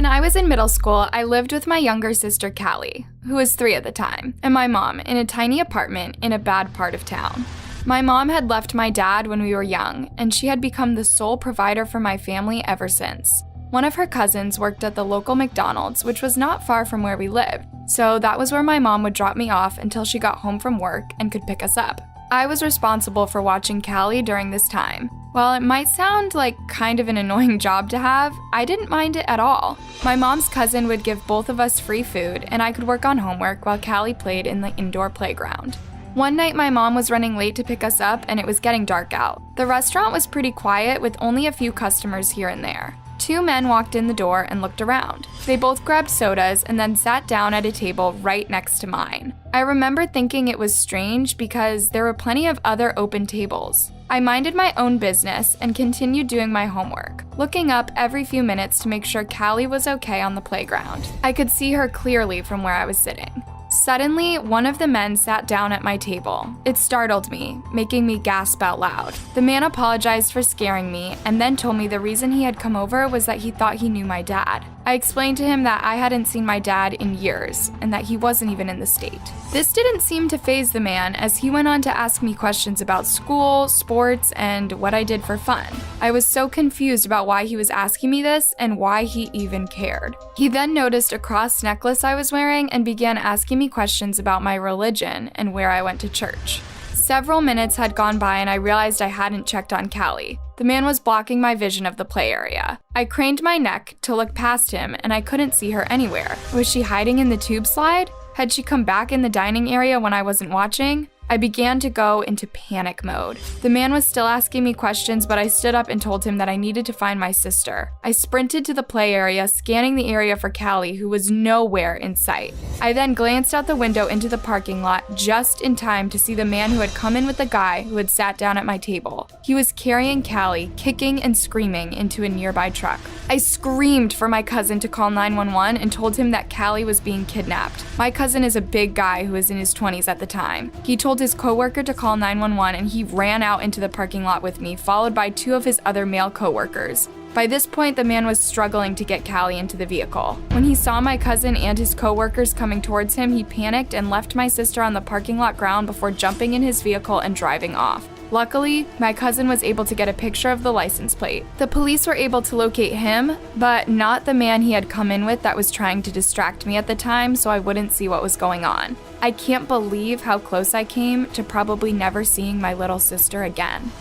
When I was in middle school, I lived with my younger sister Callie, who was 3 at the time, and my mom in a tiny apartment in a bad part of town. My mom had left my dad when we were young, and she had become the sole provider for my family ever since. One of her cousins worked at the local McDonald's, which was not far from where we lived, so that was where my mom would drop me off until she got home from work and could pick us up. I was responsible for watching Callie during this time. While it might sound like kind of an annoying job to have, I didn't mind it at all. My mom's cousin would give both of us free food, and I could work on homework while Callie played in the indoor playground. One night my mom was running late to pick us up and it was getting dark out. The restaurant was pretty quiet with only a few customers here and there. 2 men walked in the door and looked around. They both grabbed sodas and then sat down at a table right next to mine. I remember thinking it was strange because there were plenty of other open tables. I minded my own business and continued doing my homework, looking up every few minutes to make sure Callie was okay on the playground. I could see her clearly from where I was sitting. Suddenly, one of the men sat down at my table. It startled me, making me gasp out loud. The man apologized for scaring me and then told me the reason he had come over was that he thought he knew my dad. I explained to him that I hadn't seen my dad in years and that he wasn't even in the state. This didn't seem to faze the man as he went on to ask me questions about school, sports, and what I did for fun. I was so confused about why he was asking me this and why he even cared. He then noticed a cross necklace I was wearing and began asking me questions about my religion and where I went to church. Several minutes had gone by and I realized I hadn't checked on Callie. The man was blocking my vision of the play area. I craned my neck to look past him and I couldn't see her anywhere. Was she hiding in the tube slide? Had she come back in the dining area when I wasn't watching? I began to go into panic mode. The man was still asking me questions, but I stood up and told him that I needed to find my sister. I sprinted to the play area, scanning the area for Callie, who was nowhere in sight. I then glanced out the window into the parking lot just in time to see the man who had come in with the guy who had sat down at my table. He was carrying Callie, kicking and screaming, into a nearby truck. I screamed for my cousin to call 911 and told him that Callie was being kidnapped. My cousin is a big guy who was in his 20s at the time. He told his coworker to call 911 and he ran out into the parking lot with me, followed by 2 of his other male coworkers. By this point, the man was struggling to get Callie into the vehicle. When he saw my cousin and his coworkers coming towards him, he panicked and left my sister on the parking lot ground before jumping in his vehicle and driving off. Luckily, my cousin was able to get a picture of the license plate. The police were able to locate him, but not the man he had come in with that was trying to distract me at the time so I wouldn't see what was going on. I can't believe how close I came to probably never seeing my little sister again.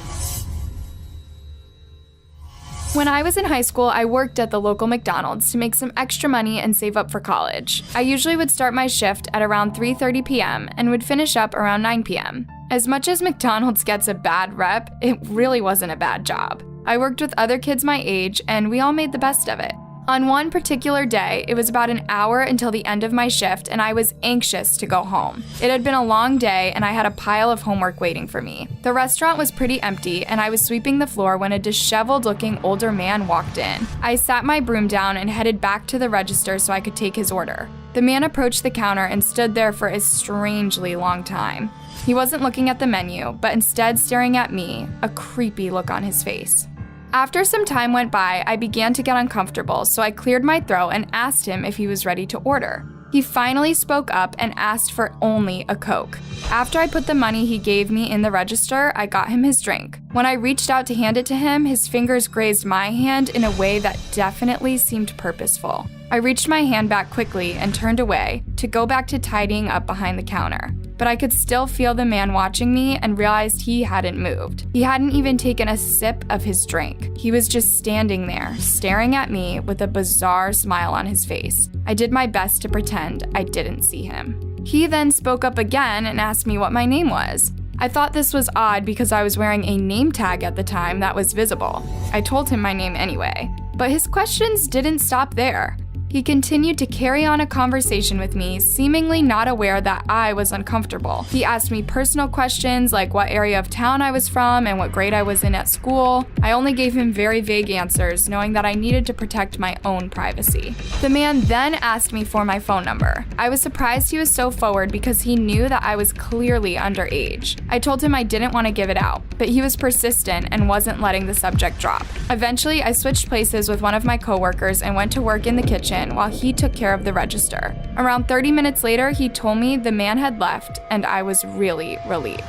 When I was in high school, I worked at the local McDonald's to make some extra money and save up for college. I usually would start my shift at around 3:30 p.m. and would finish up around 9 p.m. As much as McDonald's gets a bad rep, it really wasn't a bad job. I worked with other kids my age, and we all made the best of it. On one particular day, it was about an hour until the end of my shift, and I was anxious to go home. It had been a long day, and I had a pile of homework waiting for me. The restaurant was pretty empty, and I was sweeping the floor when a disheveled-looking older man walked in. I sat my broom down and headed back to the register so I could take his order. The man approached the counter and stood there for a strangely long time. He wasn't looking at the menu, but instead staring at me, a creepy look on his face. After some time went by, I began to get uncomfortable, so I cleared my throat and asked him if he was ready to order. He finally spoke up and asked for only a Coke. After I put the money he gave me in the register, I got him his drink. When I reached out to hand it to him, his fingers grazed my hand in a way that definitely seemed purposeful. I reached my hand back quickly and turned away to go back to tidying up behind the counter. But I could still feel the man watching me and realized he hadn't moved. He hadn't even taken a sip of his drink. He was just standing there, staring at me with a bizarre smile on his face. I did my best to pretend I didn't see him. He then spoke up again and asked me what my name was. I thought this was odd because I was wearing a name tag at the time that was visible. I told him my name anyway, but his questions didn't stop there. He continued to carry on a conversation with me, seemingly not aware that I was uncomfortable. He asked me personal questions like what area of town I was from and what grade I was in at school. I only gave him very vague answers, knowing that I needed to protect my own privacy. The man then asked me for my phone number. I was surprised he was so forward because he knew that I was clearly underage. I told him I didn't want to give it out, but he was persistent and wasn't letting the subject drop. Eventually, I switched places with one of my coworkers and went to work in the kitchen while he took care of the register. Around 30 minutes later, he told me the man had left, and I was really relieved.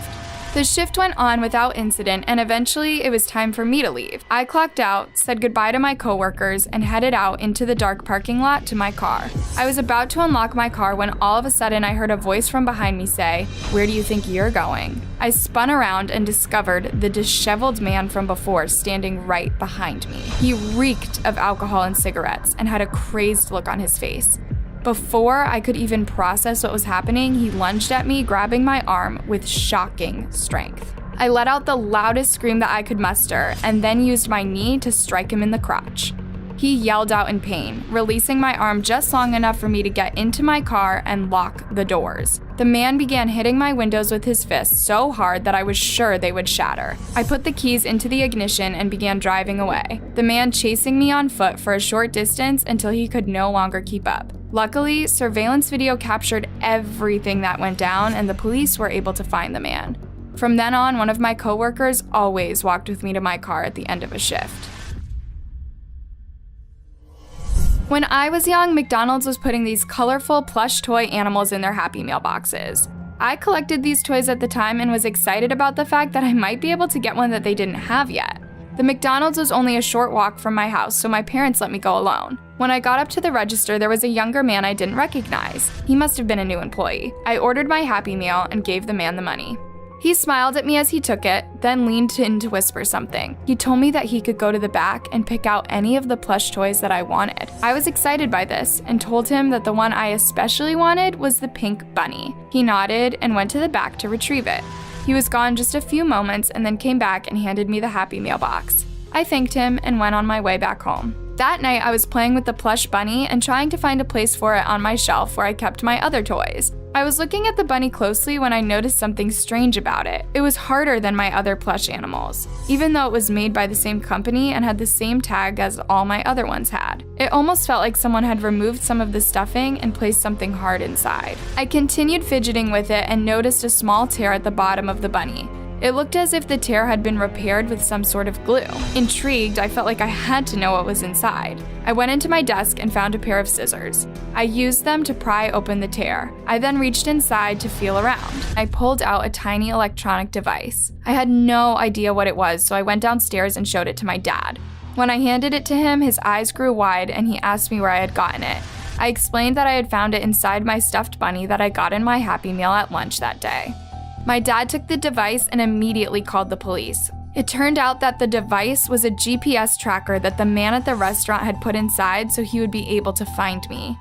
The shift went on without incident, and eventually it was time for me to leave. I clocked out, said goodbye to my coworkers, and headed out into the dark parking lot to my car. I was about to unlock my car when all of a sudden I heard a voice from behind me say, "Where do you think you're going?" I spun around and discovered the disheveled man from before standing right behind me. He reeked of alcohol and cigarettes and had a crazed look on his face. Before I could even process what was happening, he lunged at me, grabbing my arm with shocking strength. I let out the loudest scream that I could muster and then used my knee to strike him in the crotch. He yelled out in pain, releasing my arm just long enough for me to get into my car and lock the doors. The man began hitting my windows with his fists so hard that I was sure they would shatter. I put the keys into the ignition and began driving away, the man chasing me on foot for a short distance until he could no longer keep up. Luckily, surveillance video captured everything that went down and the police were able to find the man. From then on, one of my coworkers always walked with me to my car at the end of a shift. When I was young, McDonald's was putting these colorful plush toy animals in their Happy Meal boxes. I collected these toys at the time and was excited about the fact that I might be able to get one that they didn't have yet. The McDonald's was only a short walk from my house, so my parents let me go alone. When I got up to the register, there was a younger man I didn't recognize. He must have been a new employee. I ordered my Happy Meal and gave the man the money. He smiled at me as he took it, then leaned in to whisper something. He told me that he could go to the back and pick out any of the plush toys that I wanted. I was excited by this and told him that the one I especially wanted was the pink bunny. He nodded and went to the back to retrieve it. He was gone just a few moments and then came back and handed me the Happy Meal box. I thanked him and went on my way back home. That night, I was playing with the plush bunny and trying to find a place for it on my shelf where I kept my other toys. I was looking at the bunny closely when I noticed something strange about it. It was harder than my other plush animals, even though it was made by the same company and had the same tag as all my other ones had. It almost felt like someone had removed some of the stuffing and placed something hard inside. I continued fidgeting with it and noticed a small tear at the bottom of the bunny. It looked as if the tear had been repaired with some sort of glue. Intrigued, I felt like I had to know what was inside. I went into my desk and found a pair of scissors. I used them to pry open the tear. I then reached inside to feel around. I pulled out a tiny electronic device. I had no idea what it was, so I went downstairs and showed it to my dad. When I handed it to him, his eyes grew wide and he asked me where I had gotten it. I explained that I had found it inside my stuffed bunny that I got in my Happy Meal at lunch that day. My dad took the device and immediately called the police. It turned out that the device was a GPS tracker that the man at the restaurant had put inside so he would be able to find me.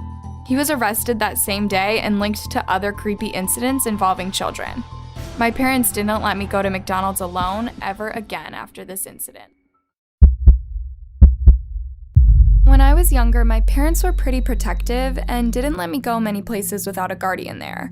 He was arrested that same day and linked to other creepy incidents involving children. My parents didn't let me go to McDonald's alone ever again after this incident. When I was younger, my parents were pretty protective and didn't let me go many places without a guardian there.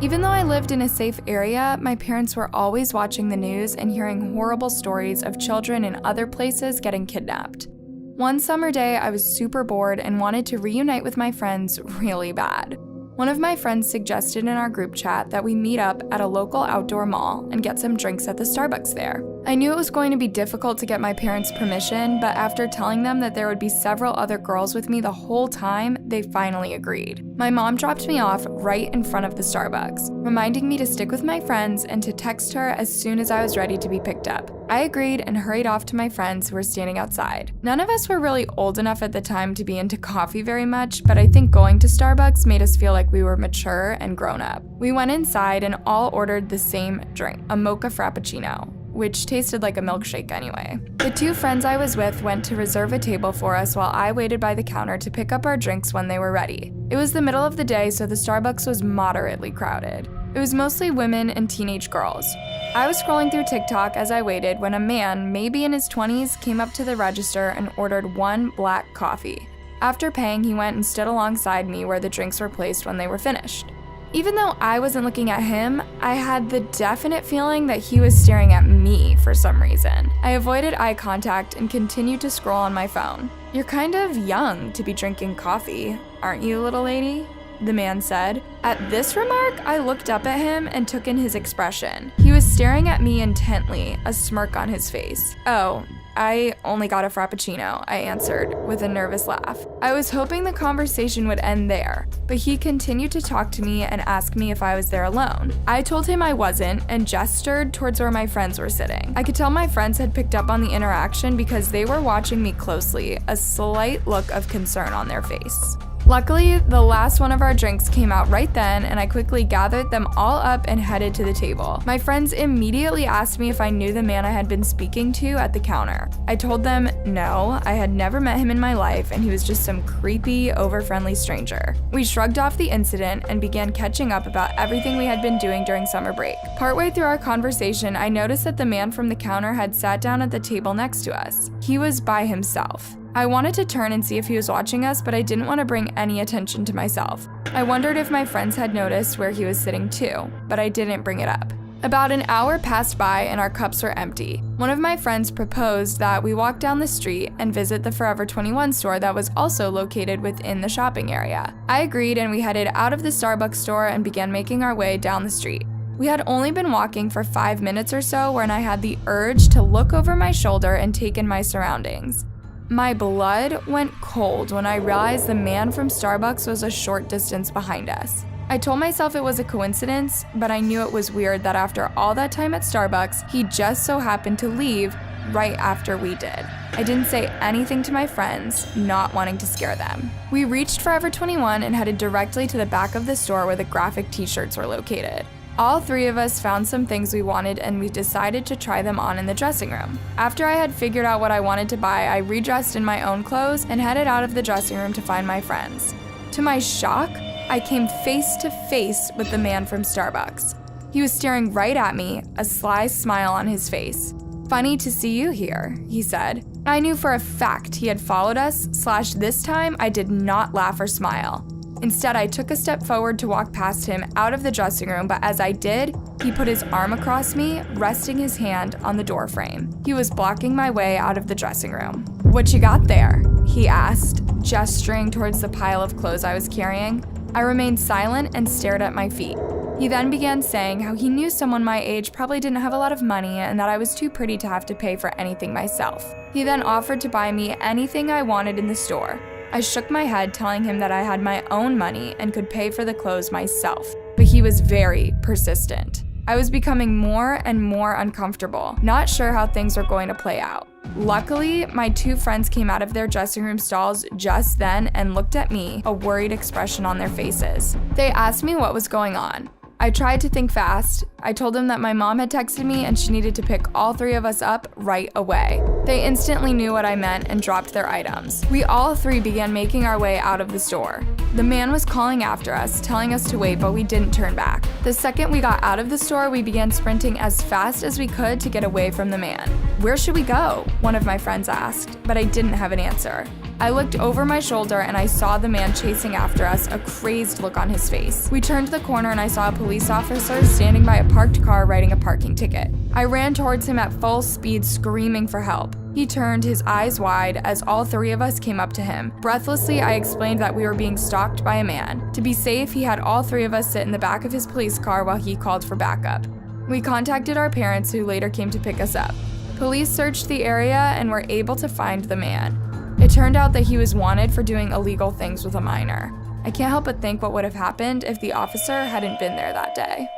Even though I lived in a safe area, my parents were always watching the news and hearing horrible stories of children in other places getting kidnapped. One summer day, I was super bored and wanted to reunite with my friends really bad. One of my friends suggested in our group chat that we meet up at a local outdoor mall and get some drinks at the Starbucks there. I knew it was going to be difficult to get my parents' permission, but after telling them that there would be several other girls with me the whole time, they finally agreed. My mom dropped me off right in front of the Starbucks, reminding me to stick with my friends and to text her as soon as I was ready to be picked up. I agreed and hurried off to my friends who were standing outside. None of us were really old enough at the time to be into coffee very much, but I think going to Starbucks made us feel like we were mature and grown up. We went inside and all ordered the same drink, a mocha frappuccino, which tasted like a milkshake anyway. The two friends I was with went to reserve a table for us while I waited by the counter to pick up our drinks when they were ready. It was the middle of the day, so the Starbucks was moderately crowded. It was mostly women and teenage girls. I was scrolling through TikTok as I waited when a man, maybe in his 20s, came up to the register and ordered one black coffee. After paying, he went and stood alongside me where the drinks were placed when they were finished. Even though I wasn't looking at him, I had the definite feeling that he was staring at me for some reason. I avoided eye contact and continued to scroll on my phone. "You're kind of young to be drinking coffee, aren't you, little lady?" the man said. At this remark, I looked up at him and took in his expression. He was staring at me intently, a smirk on his face. "Oh, I only got a Frappuccino," I answered with a nervous laugh. I was hoping the conversation would end there, but he continued to talk to me and ask me if I was there alone. I told him I wasn't and gestured towards where my friends were sitting. I could tell my friends had picked up on the interaction because they were watching me closely, a slight look of concern on their face. Luckily, the last one of our drinks came out right then, and I quickly gathered them all up and headed to the table. My friends immediately asked me if I knew the man I had been speaking to at the counter. I told them no, I had never met him in my life, and he was just some creepy, over-friendly stranger. We shrugged off the incident and began catching up about everything we had been doing during summer break. Partway through our conversation, I noticed that the man from the counter had sat down at the table next to us. He was by himself. I wanted to turn and see if he was watching us, but I didn't want to bring any attention to myself. I wondered if my friends had noticed where he was sitting too, but I didn't bring it up. About an hour passed by and our cups were empty. One of my friends proposed that we walk down the street and visit the Forever 21 store that was also located within the shopping area. I agreed and we headed out of the Starbucks store and began making our way down the street. We had only been walking for 5 minutes or so when I had the urge to look over my shoulder and take in my surroundings. My blood went cold when I realized the man from Starbucks was a short distance behind us. I told myself it was a coincidence, but I knew it was weird that after all that time at Starbucks, he just so happened to leave right after we did. I didn't say anything to my friends, not wanting to scare them. We reached Forever 21 and headed directly to the back of the store where the graphic t-shirts were located. All three of us found some things we wanted and we decided to try them on in the dressing room. After I had figured out what I wanted to buy, I redressed in my own clothes and headed out of the dressing room to find my friends. To my shock, I came face to face with the man from Starbucks. He was staring right at me, a sly smile on his face. "Funny to see you here," he said. I knew for a fact he had followed us, / this time I did not laugh or smile. Instead, I took a step forward to walk past him out of the dressing room, but as I did, he put his arm across me, resting his hand on the door frame. He was blocking my way out of the dressing room. "What you got there?" he asked, gesturing towards the pile of clothes I was carrying. I remained silent and stared at my feet. He then began saying how he knew someone my age probably didn't have a lot of money and that I was too pretty to have to pay for anything myself. He then offered to buy me anything I wanted in the store. I shook my head, telling him that I had my own money and could pay for the clothes myself, but he was very persistent. I was becoming more and more uncomfortable, not sure how things were going to play out. Luckily, my two friends came out of their dressing room stalls just then and looked at me, a worried expression on their faces. They asked me what was going on. I tried to think fast. I told them that my mom had texted me and she needed to pick all three of us up right away. They instantly knew what I meant and dropped their items. We all three began making our way out of the store. The man was calling after us, telling us to wait, but we didn't turn back. The second we got out of the store, we began sprinting as fast as we could to get away from the man. "Where should we go?" one of my friends asked, but I didn't have an answer. I looked over my shoulder and I saw the man chasing after us, a crazed look on his face. We turned the corner and I saw a police officer standing by a parked car writing a parking ticket. I ran towards him at full speed, screaming for help. He turned, his eyes wide, as all three of us came up to him. Breathlessly, I explained that we were being stalked by a man. To be safe, he had all three of us sit in the back of his police car while he called for backup. We contacted our parents, who later came to pick us up. Police searched the area and were able to find the man. It turned out that he was wanted for doing illegal things with a minor. I can't help but think what would have happened if the officer hadn't been there that day.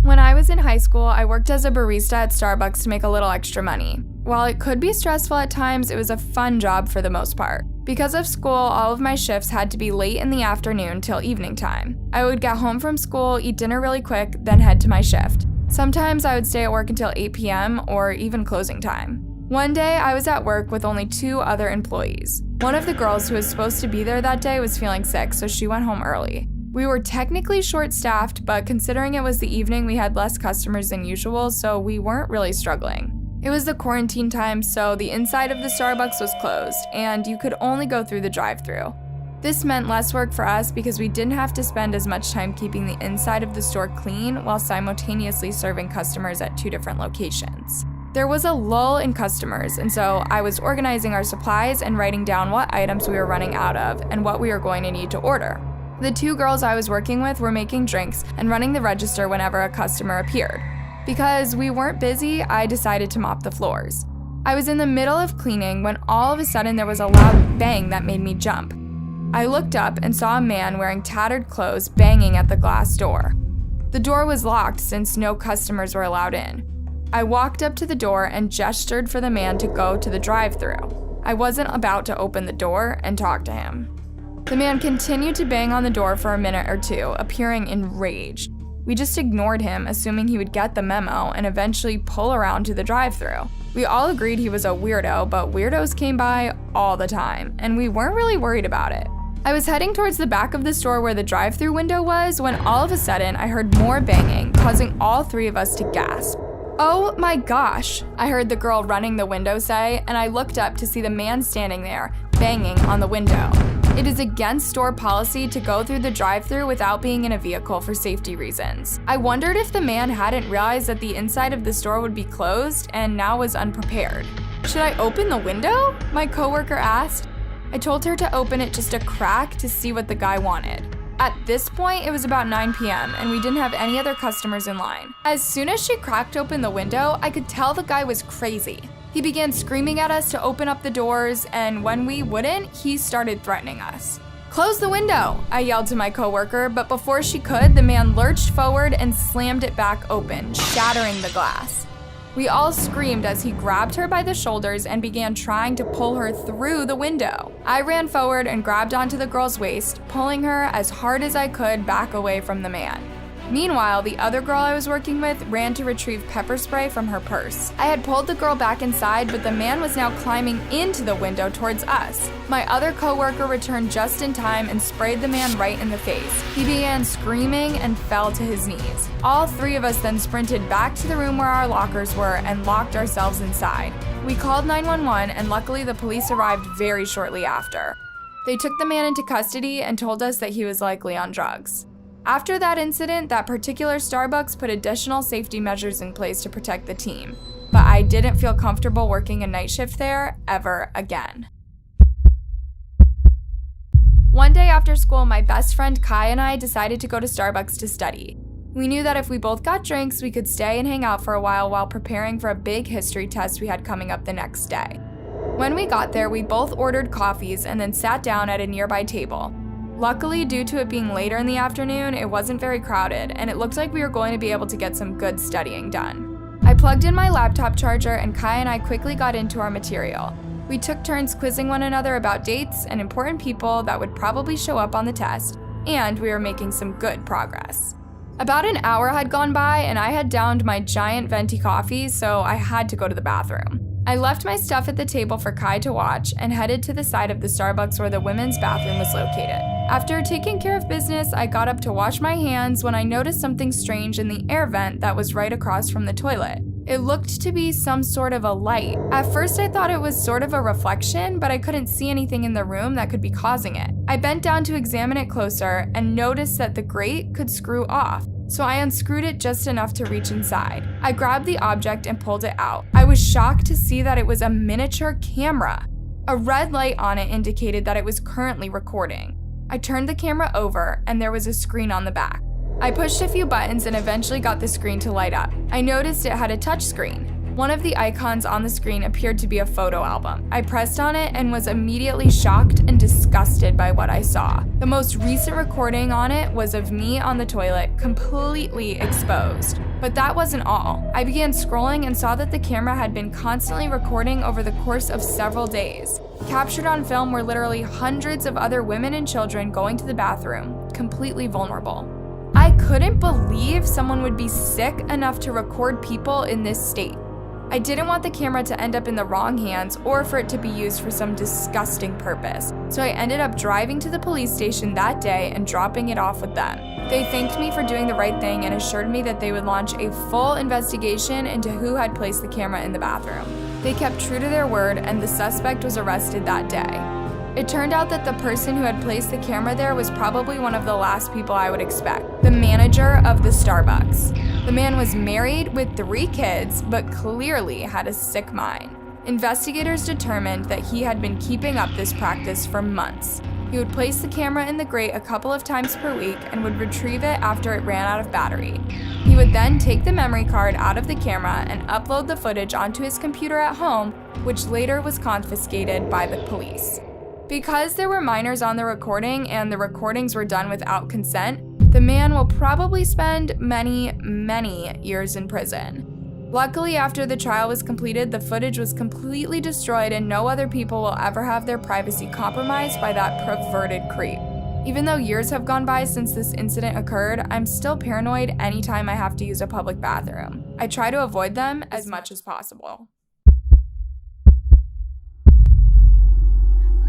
When I was in high school, I worked as a barista at Starbucks to make a little extra money. While it could be stressful at times, it was a fun job for the most part. Because of school, all of my shifts had to be late in the afternoon till evening time. I would get home from school, eat dinner really quick, then head to my shift. Sometimes I would stay at work until 8 p.m. or even closing time. One day, I was at work with only 2 other employees. One of the girls who was supposed to be there that day was feeling sick, so she went home early. We were technically short-staffed, but considering it was the evening, we had less customers than usual, so we weren't really struggling. It was the quarantine time, so the inside of the Starbucks was closed, and you could only go through the drive-thru. This meant less work for us because we didn't have to spend as much time keeping the inside of the store clean while simultaneously serving customers at 2 different locations. There was a lull in customers, and so I was organizing our supplies and writing down what items we were running out of and what we were going to need to order. The 2 girls I was working with were making drinks and running the register whenever a customer appeared. Because we weren't busy, I decided to mop the floors. I was in the middle of cleaning when all of a sudden there was a loud bang that made me jump. I looked up and saw a man wearing tattered clothes banging at the glass door. The door was locked since no customers were allowed in. I walked up to the door and gestured for the man to go to the drive-thru. I wasn't about to open the door and talk to him. The man continued to bang on the door for a minute or 2, appearing enraged. We just ignored him, assuming he would get the memo and eventually pull around to the drive-thru. We all agreed he was a weirdo, but weirdos came by all the time, and we weren't really worried about it. I was heading towards the back of the store where the drive-thru window was when all of a sudden I heard more banging, causing all 3 of us to gasp. "Oh my gosh," I heard the girl running the window say, and I looked up to see the man standing there, banging on the window. It is against store policy to go through the drive-thru without being in a vehicle for safety reasons. I wondered if the man hadn't realized that the inside of the store would be closed and now was unprepared. "Should I open the window?" my coworker asked. I told her to open it just a crack to see what the guy wanted. At this point, it was about 9 p.m. and we didn't have any other customers in line. As soon as she cracked open the window, I could tell the guy was crazy. He began screaming at us to open up the doors, and when we wouldn't, he started threatening us. "Close the window," I yelled to my coworker, but before she could, the man lurched forward and slammed it back open, shattering the glass. We all screamed as he grabbed her by the shoulders and began trying to pull her through the window. I ran forward and grabbed onto the girl's waist, pulling her as hard as I could back away from the man. Meanwhile, the other girl I was working with ran to retrieve pepper spray from her purse. I had pulled the girl back inside, but the man was now climbing into the window towards us. My other coworker returned just in time and sprayed the man right in the face. He began screaming and fell to his knees. All 3 of us then sprinted back to the room where our lockers were and locked ourselves inside. We called 911, and luckily the police arrived very shortly after. They took the man into custody and told us that he was likely on drugs. After that incident, that particular Starbucks put additional safety measures in place to protect the team, but I didn't feel comfortable working a night shift there ever again. One day after school, my best friend Kai and I decided to go to Starbucks to study. We knew that if we both got drinks, we could stay and hang out for a while preparing for a big history test we had coming up the next day. When we got there, we both ordered coffees and then sat down at a nearby table. Luckily, due to it being later in the afternoon, it wasn't very crowded, and it looked like we were going to be able to get some good studying done. I plugged in my laptop charger, and Kai and I quickly got into our material. We took turns quizzing one another about dates and important people that would probably show up on the test, and we were making some good progress. About an hour had gone by, and I had downed my giant venti coffee, so I had to go to the bathroom. I left my stuff at the table for Kai to watch and headed to the side of the Starbucks where the women's bathroom was located. After taking care of business, I got up to wash my hands when I noticed something strange in the air vent that was right across from the toilet. It looked to be some sort of a light. At first I thought it was sort of a reflection, but I couldn't see anything in the room that could be causing it. I bent down to examine it closer and noticed that the grate could screw off, so I unscrewed it just enough to reach inside. I grabbed the object and pulled it out. I was shocked to see that it was a miniature camera. A red light on it indicated that it was currently recording. I turned the camera over and there was a screen on the back. I pushed a few buttons and eventually got the screen to light up. I noticed it had a touch screen. One of the icons on the screen appeared to be a photo album. I pressed on it and was immediately shocked and disgusted by what I saw. The most recent recording on it was of me on the toilet, completely exposed. But that wasn't all. I began scrolling and saw that the camera had been constantly recording over the course of several days. Captured on film were literally hundreds of other women and children going to the bathroom, completely vulnerable. I couldn't believe someone would be sick enough to record people in this state. I didn't want the camera to end up in the wrong hands or for it to be used for some disgusting purpose, so I ended up driving to the police station that day and dropping it off with them. They thanked me for doing the right thing and assured me that they would launch a full investigation into who had placed the camera in the bathroom. They kept true to their word, and the suspect was arrested that day. It turned out that the person who had placed the camera there was probably one of the last people I would expect, the manager of the Starbucks. The man was married with 3 kids, but clearly had a sick mind. Investigators determined that he had been keeping up this practice for months. He would place the camera in the grate a couple of times per week and would retrieve it after it ran out of battery. He would then take the memory card out of the camera and upload the footage onto his computer at home, which later was confiscated by the police. Because there were minors on the recording and the recordings were done without consent, the man will probably spend many, many years in prison. Luckily, after the trial was completed, the footage was completely destroyed and no other people will ever have their privacy compromised by that perverted creep. Even though years have gone by since this incident occurred, I'm still paranoid anytime I have to use a public bathroom. I try to avoid them as much as possible.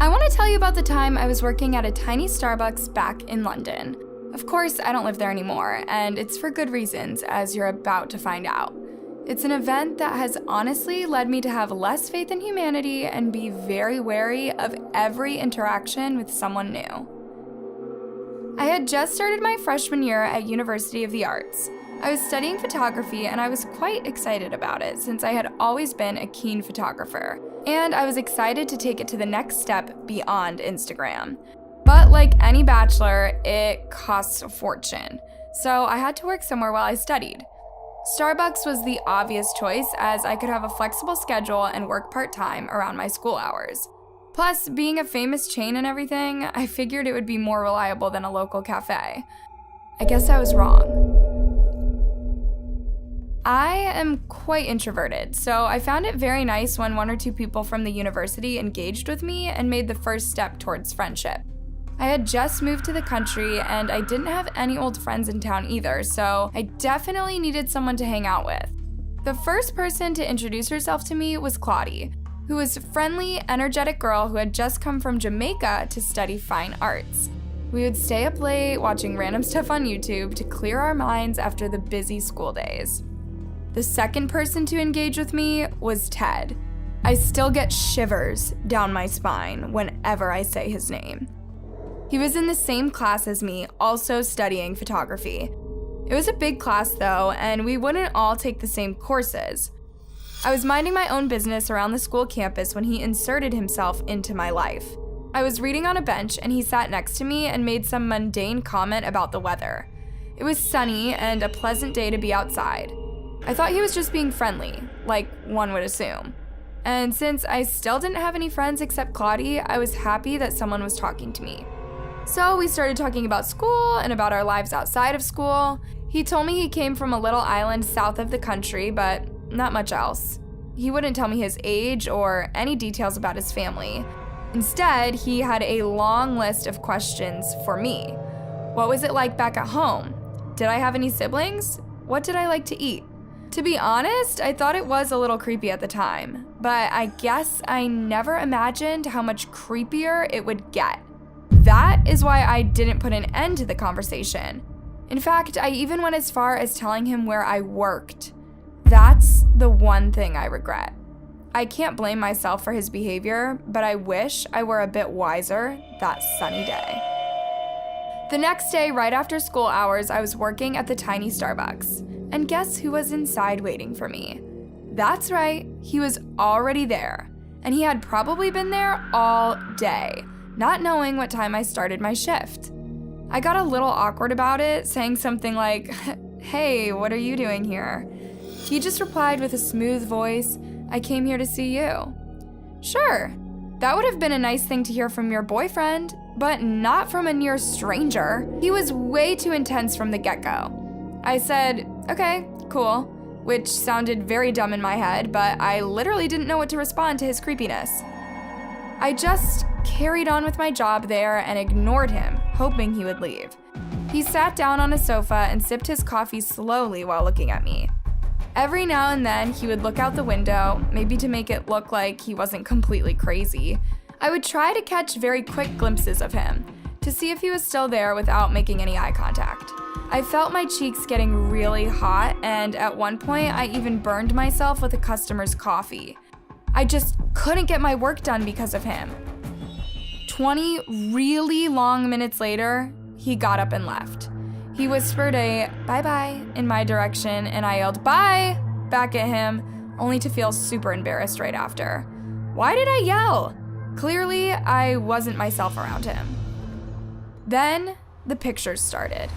I want to tell you about the time I was working at a tiny Starbucks back in London. Of course, I don't live there anymore, and it's for good reasons, as you're about to find out. It's an event that has honestly led me to have less faith in humanity and be very wary of every interaction with someone new. I had just started my freshman year at University of the Arts. I was studying photography and I was quite excited about it since I had always been a keen photographer, and I was excited to take it to the next step beyond Instagram. But like any bachelor, it costs a fortune, so I had to work somewhere while I studied. Starbucks was the obvious choice as I could have a flexible schedule and work part-time around my school hours. Plus, being a famous chain and everything, I figured it would be more reliable than a local cafe. I guess I was wrong. I am quite introverted, so I found it very nice when 1 or 2 people from the university engaged with me and made the first step towards friendship. I had just moved to the country and I didn't have any old friends in town either, so I definitely needed someone to hang out with. The first person to introduce herself to me was Claudie, who was a friendly, energetic girl who had just come from Jamaica to study fine arts. We would stay up late watching random stuff on YouTube to clear our minds after the busy school days. The second person to engage with me was Ted. I still get shivers down my spine whenever I say his name. He was in the same class as me, also studying photography. It was a big class though, and we wouldn't all take the same courses. I was minding my own business around the school campus when he inserted himself into my life. I was reading on a bench and he sat next to me and made some mundane comment about the weather. It was sunny and a pleasant day to be outside. I thought he was just being friendly, like one would assume. And since I still didn't have any friends except Claudie, I was happy that someone was talking to me. So we started talking about school and about our lives outside of school. He told me he came from a little island south of the country, but not much else. He wouldn't tell me his age or any details about his family. Instead, he had a long list of questions for me. What was it like back at home? Did I have any siblings? What did I like to eat? To be honest, I thought it was a little creepy at the time, but I guess I never imagined how much creepier it would get. That is why I didn't put an end to the conversation. In fact, I even went as far as telling him where I worked. That's the one thing I regret. I can't blame myself for his behavior, but I wish I were a bit wiser that sunny day. The next day, right after school hours, I was working at the tiny Starbucks. And guess who was inside waiting for me? That's right, he was already there. And he had probably been there all day, not knowing what time I started my shift. I got a little awkward about it, saying something like, "Hey, what are you doing here?" He just replied with a smooth voice, "I came here to see you." Sure, that would have been a nice thing to hear from your boyfriend, but not from a near stranger. He was way too intense from the get-go. I said, "Okay, cool," which sounded very dumb in my head, but I literally didn't know what to respond to his creepiness. I just carried on with my job there and ignored him, hoping he would leave. He sat down on a sofa and sipped his coffee slowly while looking at me. Every now and then, he would look out the window, maybe to make it look like he wasn't completely crazy. I would try to catch very quick glimpses of him, to see if he was still there without making any eye contact. I felt my cheeks getting really hot, and at one point, I even burned myself with a customer's coffee. I just couldn't get my work done because of him. 20 really long minutes later, he got up and left. He whispered a bye-bye in my direction, and I yelled bye back at him, only to feel super embarrassed right after. Why did I yell? Clearly, I wasn't myself around him. Then, the pictures started.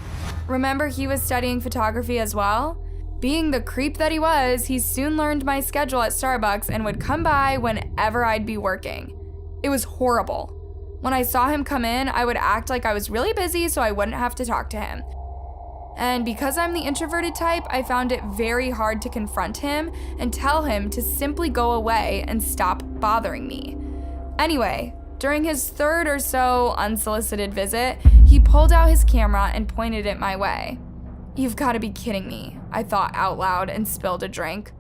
Remember, he was studying photography as well? Being the creep that he was, he soon learned my schedule at Starbucks and would come by whenever I'd be working. It was horrible. When I saw him come in, I would act like I was really busy so I wouldn't have to talk to him. And because I'm the introverted type, I found it very hard to confront him and tell him to simply go away and stop bothering me. Anyway, during his third or so unsolicited visit, he pulled out his camera and pointed it my way. You've got to be kidding me, I thought out loud and spilled a drink.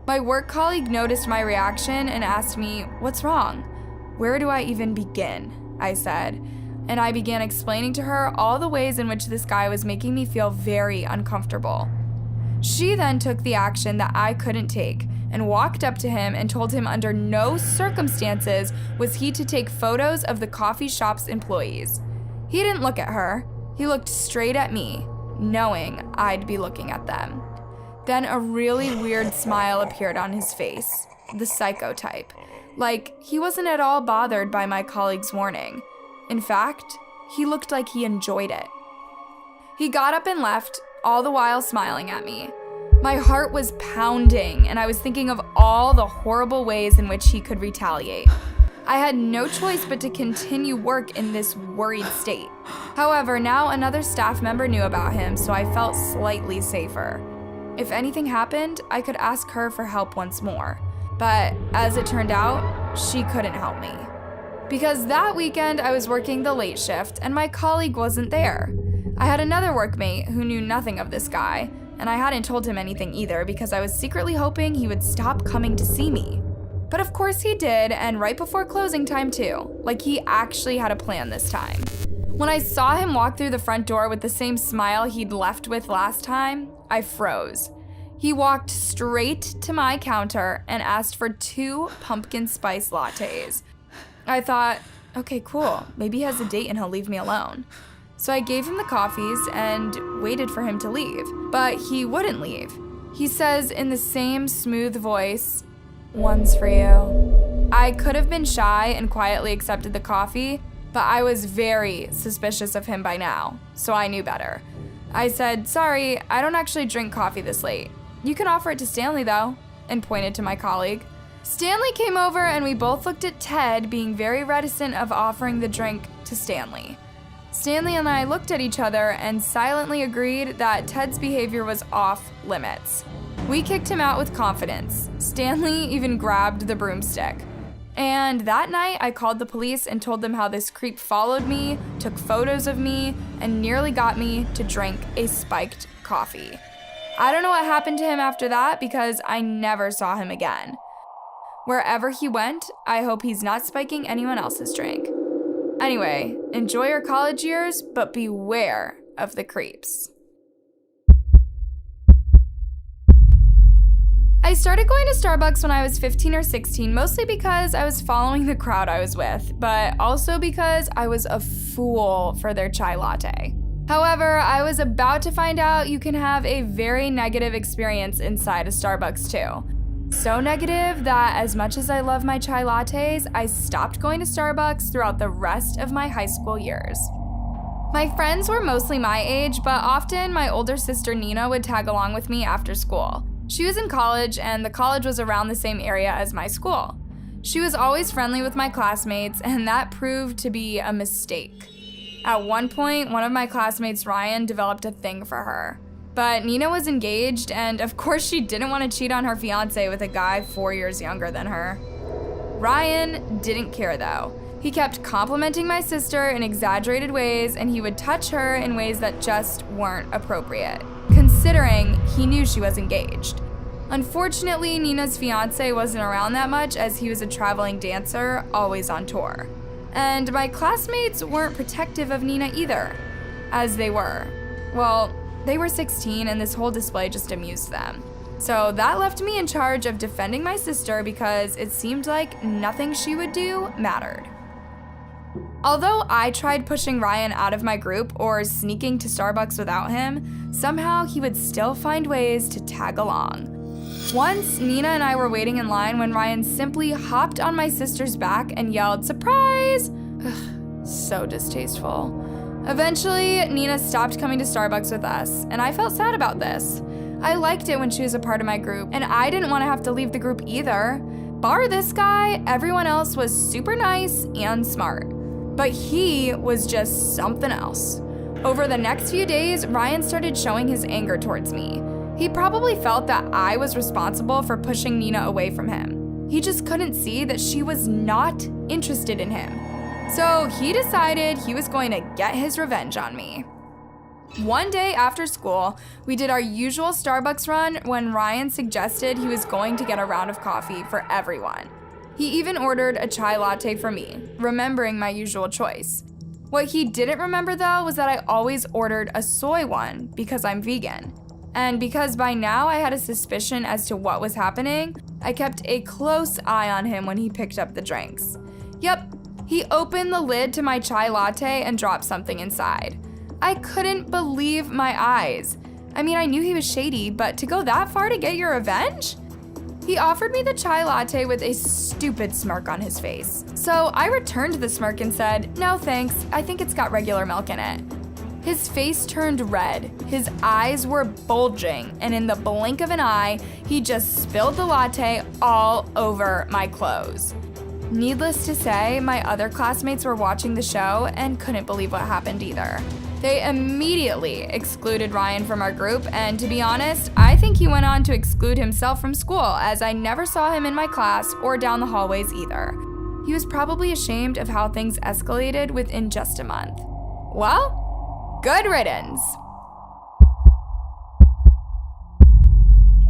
My work colleague noticed my reaction and asked me, "What's wrong?" "Where do I even begin?" I said, and I began explaining to her all the ways in which this guy was making me feel very uncomfortable. She then took the action that I couldn't take and walked up to him and told him under no circumstances was he to take photos of the coffee shop's employees. He didn't look at her. He looked straight at me, knowing I'd be looking at them. Then a really weird smile appeared on his face, the psycho type, like he wasn't at all bothered by my colleague's warning. In fact, he looked like he enjoyed it. He got up and left, all the while smiling at me. My heart was pounding, and I was thinking of all the horrible ways in which he could retaliate. I had no choice but to continue work in this worried state. However, now another staff member knew about him, so I felt slightly safer. If anything happened, I could ask her for help once more. But as it turned out, she couldn't help me. Because that weekend I was working the late shift and my colleague wasn't there. I had another workmate who knew nothing of this guy, and I hadn't told him anything either because I was secretly hoping he would stop coming to see me. But of course he did, and right before closing time too, like he actually had a plan this time. When I saw him walk through the front door with the same smile he'd left with last time, I froze. He walked straight to my counter and asked for 2 pumpkin spice lattes. I thought, okay, cool, maybe he has a date and he'll leave me alone. So I gave him the coffees and waited for him to leave, but he wouldn't leave. He says in the same smooth voice, "One's for you." I could have been shy and quietly accepted the coffee, but I was very suspicious of him by now, so I knew better. I said, "Sorry, I don't actually drink coffee this late. You can offer it to Stanley though," and pointed to my colleague. Stanley came over and we both looked at Ted, being very reticent of offering the drink to Stanley. Stanley and I looked at each other and silently agreed that Ted's behavior was off limits. We kicked him out with confidence. Stanley even grabbed the broomstick. And that night, I called the police and told them how this creep followed me, took photos of me, and nearly got me to drink a spiked coffee. I don't know what happened to him after that because I never saw him again. Wherever he went, I hope he's not spiking anyone else's drink. Anyway, enjoy your college years, but beware of the creeps. I started going to Starbucks when I was 15 or 16, mostly because I was following the crowd I was with, but also because I was a fool for their chai latte. However, I was about to find out you can have a very negative experience inside a Starbucks too. So negative that as much as I love my chai lattes, I stopped going to Starbucks throughout the rest of my high school years. My friends were mostly my age, but often my older sister Nina would tag along with me after school. She was in college, and the college was around the same area as my school. She was always friendly with my classmates, and that proved to be a mistake. At one point, one of my classmates, Ryan, developed a thing for her. But Nina was engaged, and of course she didn't want to cheat on her fiancé with a guy 4 years younger than her. Ryan didn't care though. He kept complimenting my sister in exaggerated ways, and he would touch her in ways that just weren't appropriate, considering he knew she was engaged. Unfortunately, Nina's fiance wasn't around that much as he was a traveling dancer, always on tour. And my classmates weren't protective of Nina either, as they were. Well, they were 16 and this whole display just amused them. So that left me in charge of defending my sister because it seemed like nothing she would do mattered. Although I tried pushing Ryan out of my group or sneaking to Starbucks without him, somehow he would still find ways to tag along. Once, Nina and I were waiting in line when Ryan simply hopped on my sister's back and yelled, "Surprise!" Ugh, so distasteful. Eventually, Nina stopped coming to Starbucks with us, and I felt sad about this. I liked it when she was a part of my group, and I didn't want to have to leave the group either. Bar this guy, everyone else was super nice and smart. But he was just something else. Over the next few days, Ryan started showing his anger towards me. He probably felt that I was responsible for pushing Nina away from him. He just couldn't see that she was not interested in him. So he decided he was going to get his revenge on me. One day after school, we did our usual Starbucks run when Ryan suggested he was going to get a round of coffee for everyone. He even ordered a chai latte for me, remembering my usual choice. What he didn't remember though was that I always ordered a soy one because I'm vegan. And because by now I had a suspicion as to what was happening, I kept a close eye on him when he picked up the drinks. Yep, he opened the lid to my chai latte and dropped something inside. I couldn't believe my eyes. I mean, I knew he was shady, but to go that far to get your revenge? He offered me the chai latte with a stupid smirk on his face. So I returned the smirk and said, "No thanks, I think it's got regular milk in it." His face turned red, his eyes were bulging, and in the blink of an eye, he just spilled the latte all over my clothes. Needless to say, my other classmates were watching the show and couldn't believe what happened either. They immediately excluded Ryan from our group, and to be honest, I think he went on to exclude himself from school as I never saw him in my class or down the hallways either. He was probably ashamed of how things escalated within just a month. Well, good riddance.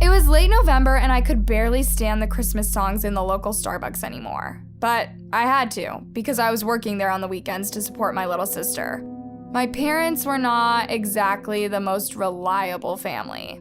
It was late November and I could barely stand the Christmas songs in the local Starbucks anymore. But I had to, because I was working there on the weekends to support my little sister. My parents were not exactly the most reliable family.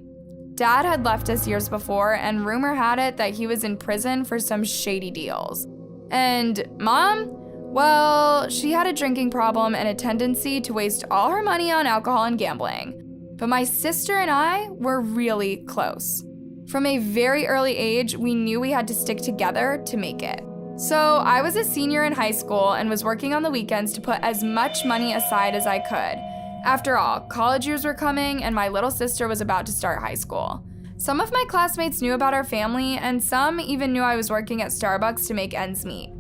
Dad had left us years before, and rumor had it that he was in prison for some shady deals. And Mom? Well, she had a drinking problem and a tendency to waste all her money on alcohol and gambling. But my sister and I were really close. From a very early age, we knew we had to stick together to make it. So I was a senior in high school and was working on the weekends to put as much money aside as I could. After all, college years were coming and my little sister was about to start high school. Some of my classmates knew about our family and some even knew I was working at Starbucks to make ends meet.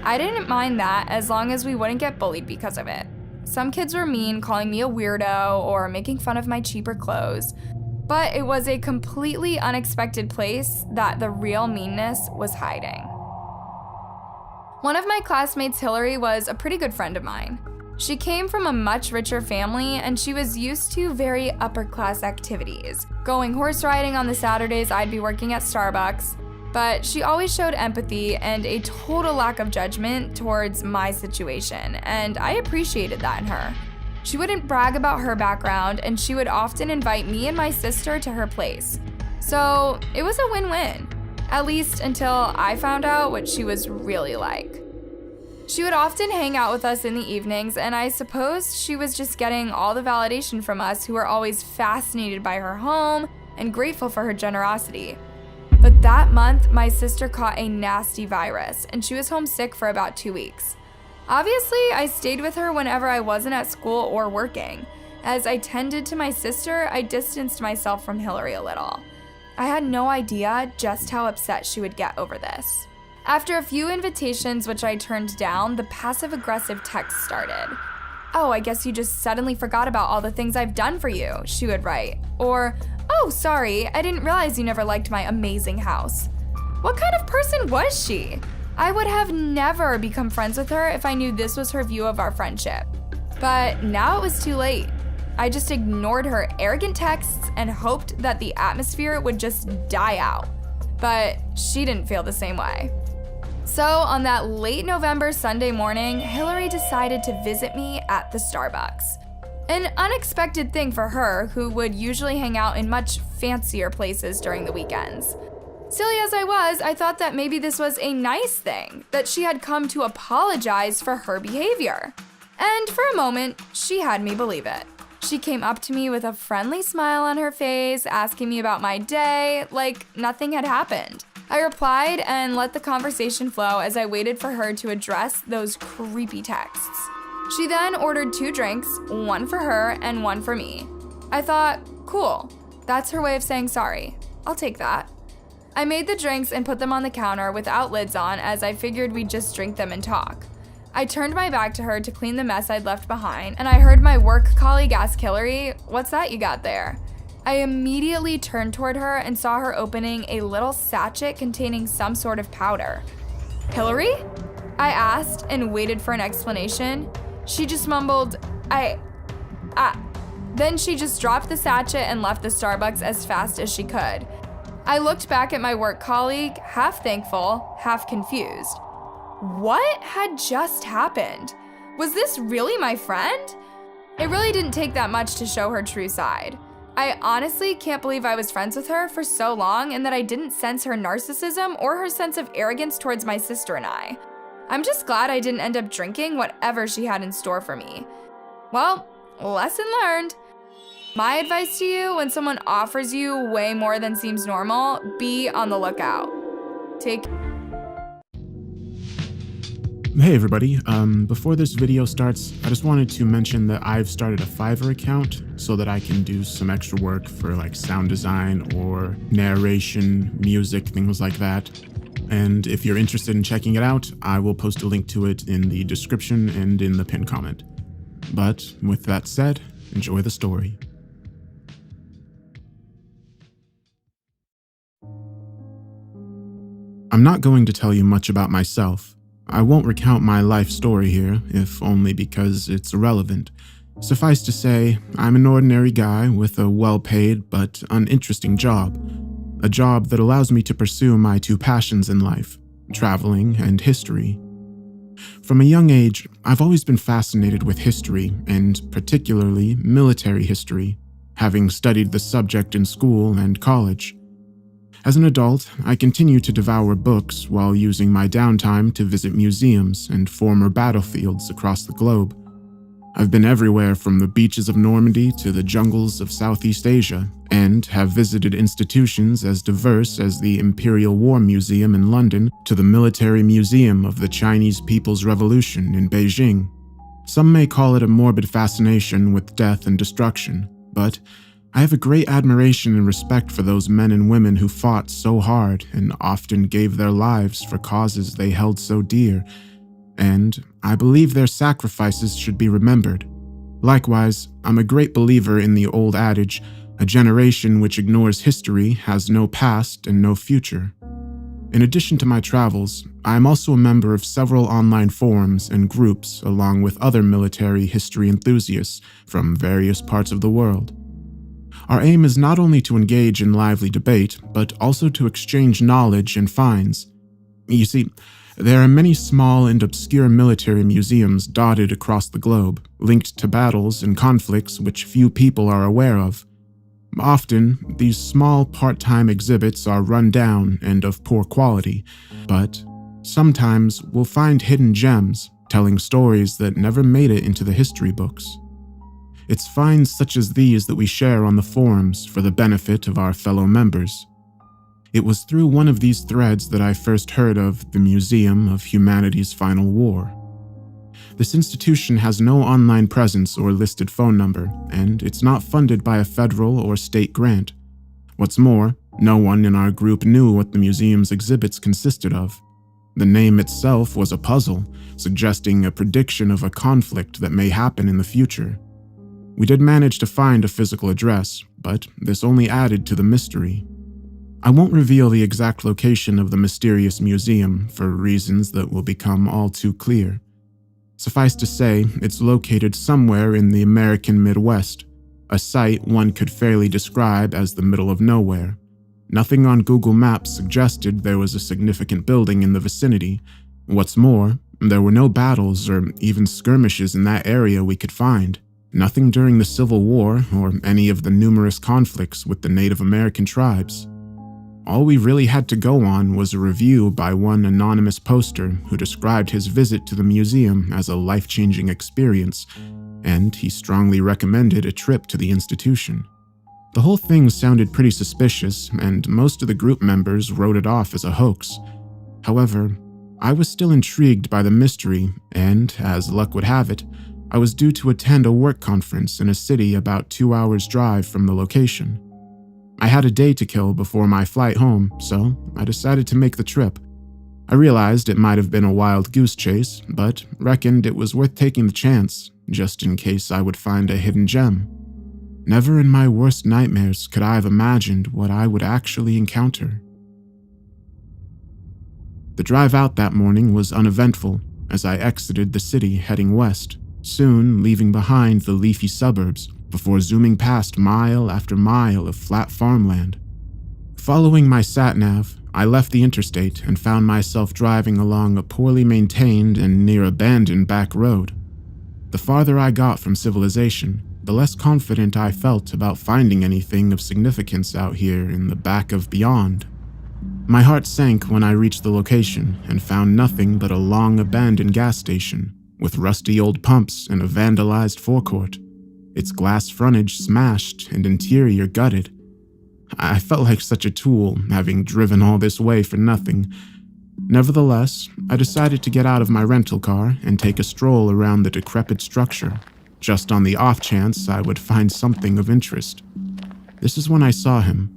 I didn't mind that as long as we wouldn't get bullied because of it. Some kids were mean, calling me a weirdo or making fun of my cheaper clothes, but it was a completely unexpected place that the real meanness was hiding. One of my classmates, Hillary, was a pretty good friend of mine. She came from a much richer family and she was used to very upper class activities, going horse riding on the Saturdays I'd be working at Starbucks, but she always showed empathy and a total lack of judgment towards my situation, and I appreciated that in her. She wouldn't brag about her background and she would often invite me and my sister to her place. So it was a win-win. At least until I found out what she was really like. She would often hang out with us in the evenings, and I suppose she was just getting all the validation from us who were always fascinated by her home and grateful for her generosity. But that month, my sister caught a nasty virus, and she was homesick for about 2 weeks. Obviously, I stayed with her whenever I wasn't at school or working. As I tended to my sister, I distanced myself from Hillary a little. I had no idea just how upset she would get over this. After a few invitations which I turned down, the passive-aggressive text started. "Oh, I guess you just suddenly forgot about all the things I've done for you," she would write. Or, "Oh, sorry, I didn't realize you never liked my amazing house." What kind of person was she? I would have never become friends with her if I knew this was her view of our friendship. But now it was too late. I just ignored her arrogant texts and hoped that the atmosphere would just die out. But she didn't feel the same way. So on that late November Sunday morning, Hillary decided to visit me at the Starbucks. An unexpected thing for her, who would usually hang out in much fancier places during the weekends. Silly as I was, I thought that maybe this was a nice thing, that she had come to apologize for her behavior. And for a moment, she had me believe it. She came up to me with a friendly smile on her face, asking me about my day, like nothing had happened. I replied and let the conversation flow as I waited for her to address those creepy texts. She then ordered 2 drinks, one for her and one for me. I thought, cool, that's her way of saying sorry. I'll take that. I made the drinks and put them on the counter without lids on, as I figured we'd just drink them and talk. I turned my back to her to clean the mess I'd left behind, and I heard my work colleague ask Hillary, "What's that you got there?" I immediately turned toward her and saw her opening a little sachet containing some sort of powder. "Hillary?" I asked and waited for an explanation. She just mumbled, Then she just dropped the sachet and left the Starbucks as fast as she could. I looked back at my work colleague, half thankful, half confused. What had just happened? Was this really my friend? It really didn't take that much to show her true side. I honestly can't believe I was friends with her for so long and that I didn't sense her narcissism or her sense of arrogance towards my sister and I. I'm just glad I didn't end up drinking whatever she had in store for me. Well, lesson learned. My advice to you, when someone offers you way more than seems normal, be on the lookout. Hey everybody, before this video starts, I just wanted to mention that I've started a Fiverr account so that I can do some extra work for like sound design or narration, music, things like that. And if you're interested in checking it out, I will post a link to it in the description and in the pinned comment. But with that said, enjoy the story. I'm not going to tell you much about myself. I won't recount my life story here, if only because it's irrelevant. Suffice to say, I'm an ordinary guy with a well-paid but uninteresting job. A job that allows me to pursue my 2 passions in life, traveling and history. From a young age, I've always been fascinated with history, and particularly military history, having studied the subject in school and college. As an adult, I continue to devour books while using my downtime to visit museums and former battlefields across the globe. I've been everywhere from the beaches of Normandy to the jungles of Southeast Asia, and have visited institutions as diverse as the Imperial War Museum in London to the Military Museum of the Chinese People's Revolution in Beijing. Some may call it a morbid fascination with death and destruction, but I have a great admiration and respect for those men and women who fought so hard and often gave their lives for causes they held so dear, and I believe their sacrifices should be remembered. Likewise, I'm a great believer in the old adage, a generation which ignores history has no past and no future. In addition to my travels, I am also a member of several online forums and groups along with other military history enthusiasts from various parts of the world. Our aim is not only to engage in lively debate, but also to exchange knowledge and finds. You see, there are many small and obscure military museums dotted across the globe, linked to battles and conflicts which few people are aware of. Often, these small part-time exhibits are run down and of poor quality, but sometimes we'll find hidden gems telling stories that never made it into the history books. It's finds such as these that we share on the forums for the benefit of our fellow members. It was through one of these threads that I first heard of the Museum of Humanity's Final War. This institution has no online presence or listed phone number, and it's not funded by a federal or state grant. What's more, no one in our group knew what the museum's exhibits consisted of. The name itself was a puzzle, suggesting a prediction of a conflict that may happen in the future. We did manage to find a physical address, but this only added to the mystery. I won't reveal the exact location of the mysterious museum for reasons that will become all too clear. Suffice to say, it's located somewhere in the American Midwest, a site one could fairly describe as the middle of nowhere. Nothing on Google Maps suggested there was a significant building in the vicinity. What's more, there were no battles or even skirmishes in that area we could find. Nothing during the Civil War or any of the numerous conflicts with the Native American tribes. All we really had to go on was a review by one anonymous poster who described his visit to the museum as a life-changing experience, and he strongly recommended a trip to the institution. The whole thing sounded pretty suspicious, and most of the group members wrote it off as a hoax. However, I was still intrigued by the mystery, and, as luck would have it, I was due to attend a work conference in a city about 2 hours' drive from the location. I had a day to kill before my flight home, so I decided to make the trip. I realized it might have been a wild goose chase, but reckoned it was worth taking the chance, just in case I would find a hidden gem. Never in my worst nightmares could I have imagined what I would actually encounter. The drive out that morning was uneventful as I exited the city heading west, soon leaving behind the leafy suburbs before zooming past mile after mile of flat farmland. Following my sat-nav, I left the interstate and found myself driving along a poorly maintained and near-abandoned back road. The farther I got from civilization, the less confident I felt about finding anything of significance out here in the back of beyond. My heart sank when I reached the location and found nothing but a long-abandoned gas station with rusty old pumps and a vandalized forecourt, its glass frontage smashed and interior gutted. I felt like such a tool, having driven all this way for nothing. Nevertheless, I decided to get out of my rental car and take a stroll around the decrepit structure, just on the off chance I would find something of interest. This is when I saw him,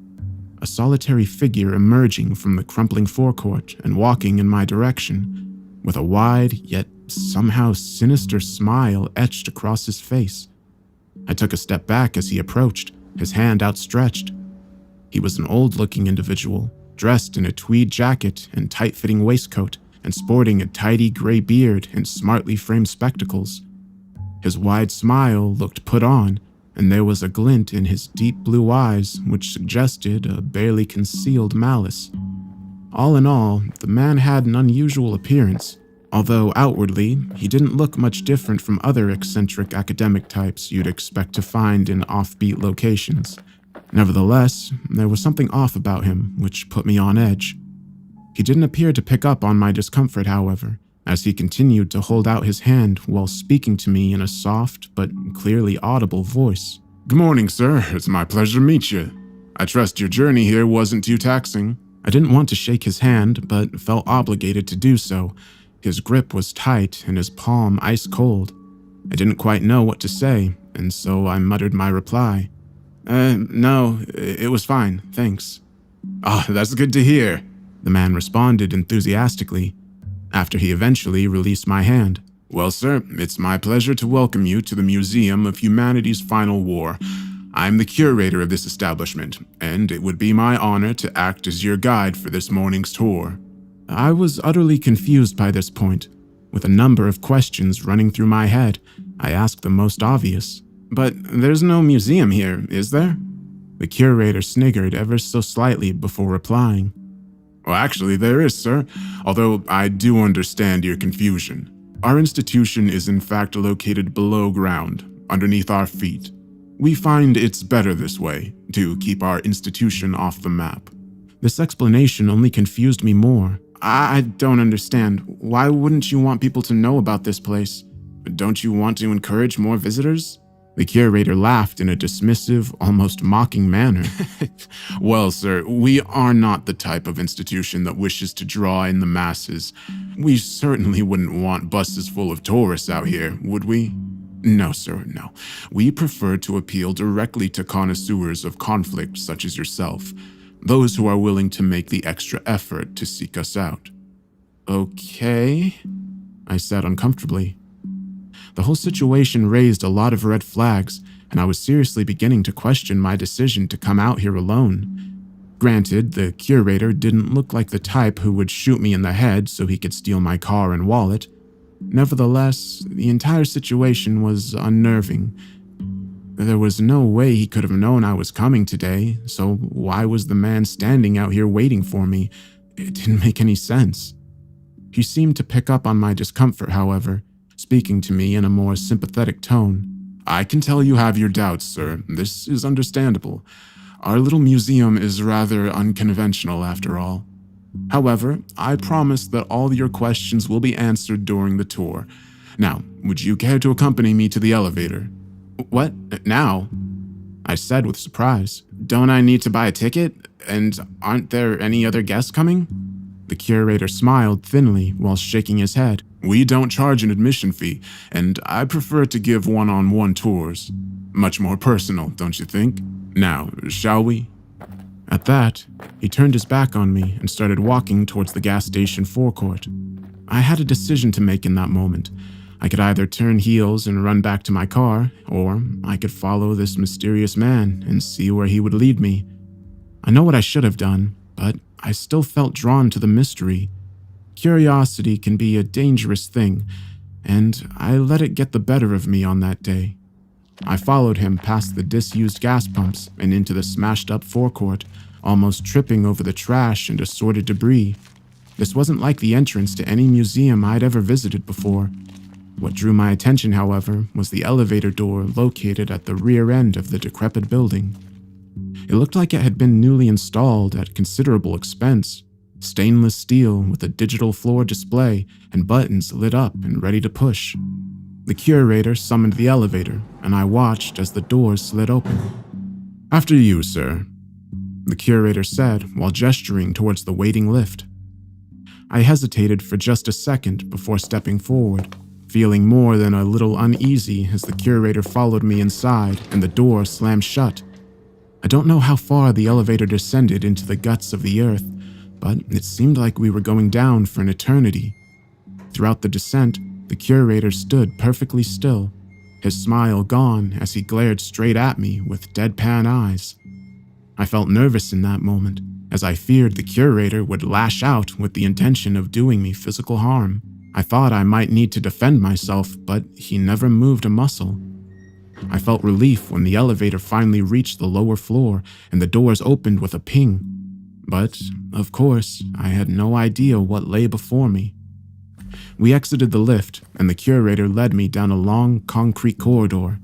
a solitary figure emerging from the crumbling forecourt and walking in my direction, with a wide yet somehow sinister smile etched across his face. I took a step back as he approached, his hand outstretched. He was an old-looking individual, dressed in a tweed jacket and tight-fitting waistcoat, and sporting a tidy gray beard and smartly framed spectacles. His wide smile looked put on, and there was a glint in his deep blue eyes which suggested a barely concealed malice. All in all, the man had an unusual appearance, although outwardly, he didn't look much different from other eccentric academic types you'd expect to find in offbeat locations. Nevertheless, there was something off about him which put me on edge. He didn't appear to pick up on my discomfort, however, as he continued to hold out his hand while speaking to me in a soft but clearly audible voice. "Good morning, sir. It's my pleasure to meet you. I trust your journey here wasn't too taxing." I didn't want to shake his hand, but felt obligated to do so. His grip was tight and his palm ice cold. I didn't quite know what to say, and so I muttered my reply. No, it was fine, thanks." "Ah, that's good to hear," the man responded enthusiastically, after he eventually released my hand. "Well, sir, it's my pleasure to welcome you to the Museum of Humanity's Final War. I'm the curator of this establishment, and it would be my honor to act as your guide for this morning's tour." I was utterly confused by this point. With a number of questions running through my head, I asked the most obvious. "But there's no museum here, is there?" The curator sniggered ever so slightly before replying. "Well, actually, there is, sir, although I do understand your confusion. Our institution is in fact located below ground, underneath our feet. We find it's better this way, to keep our institution off the map." This explanation only confused me more. I don't understand. Why wouldn't you want people to know about this place? Don't you want to encourage more visitors? The curator laughed in a dismissive, almost mocking manner. "Well, sir, we are not the type of institution that wishes to draw in the masses. We certainly wouldn't want buses full of tourists out here, would we? No, sir, no. We prefer to appeal directly to connoisseurs of conflict such as yourself, those who are willing to make the extra effort to seek us out." "Okay," I said uncomfortably. The whole situation raised a lot of red flags, and I was seriously beginning to question my decision to come out here alone. Granted, the curator didn't look like the type who would shoot me in the head so he could steal my car and wallet. Nevertheless, the entire situation was unnerving. There was no way he could have known I was coming today, so why was the man standing out here waiting for me? It didn't make any sense. He seemed to pick up on my discomfort, however, speaking to me in a more sympathetic tone. I can tell you have your doubts, sir. This is understandable. Our little museum is rather unconventional after all. However, I promise that all your questions will be answered during the tour. Now, would you care to accompany me to the elevator? What? Now? I said with surprise. Don't I need to buy a ticket? And aren't there any other guests coming? The curator smiled thinly while shaking his head. We don't charge an admission fee, and I prefer to give one-on-one tours. Much more personal, don't you think? Now, shall we? At that, he turned his back on me and started walking towards the gas station forecourt. I had a decision to make in that moment. I could either turn heels and run back to my car, or I could follow this mysterious man and see where he would lead me. I know what I should have done, but I still felt drawn to the mystery. Curiosity can be a dangerous thing, and I let it get the better of me on that day. I followed him past the disused gas pumps and into the smashed-up forecourt, almost tripping over the trash and assorted debris. This wasn't like the entrance to any museum I'd ever visited before. What drew my attention, however, was the elevator door located at the rear end of the decrepit building. It looked like it had been newly installed at considerable expense. Stainless steel with a digital floor display and buttons lit up and ready to push. The curator summoned the elevator, and I watched as the doors slid open. After you, sir, the curator said while gesturing towards the waiting lift. I hesitated for just a second before stepping forward, feeling more than a little uneasy as the curator followed me inside and the door slammed shut. I don't know how far the elevator descended into the guts of the earth, but it seemed like we were going down for an eternity. Throughout the descent, the curator stood perfectly still, his smile gone as he glared straight at me with deadpan eyes. I felt nervous in that moment, as I feared the curator would lash out with the intention of doing me physical harm. I thought I might need to defend myself, but he never moved a muscle. I felt relief when the elevator finally reached the lower floor and the doors opened with a ping. But, of course, I had no idea what lay before me. We exited the lift, and the curator led me down a long, concrete corridor.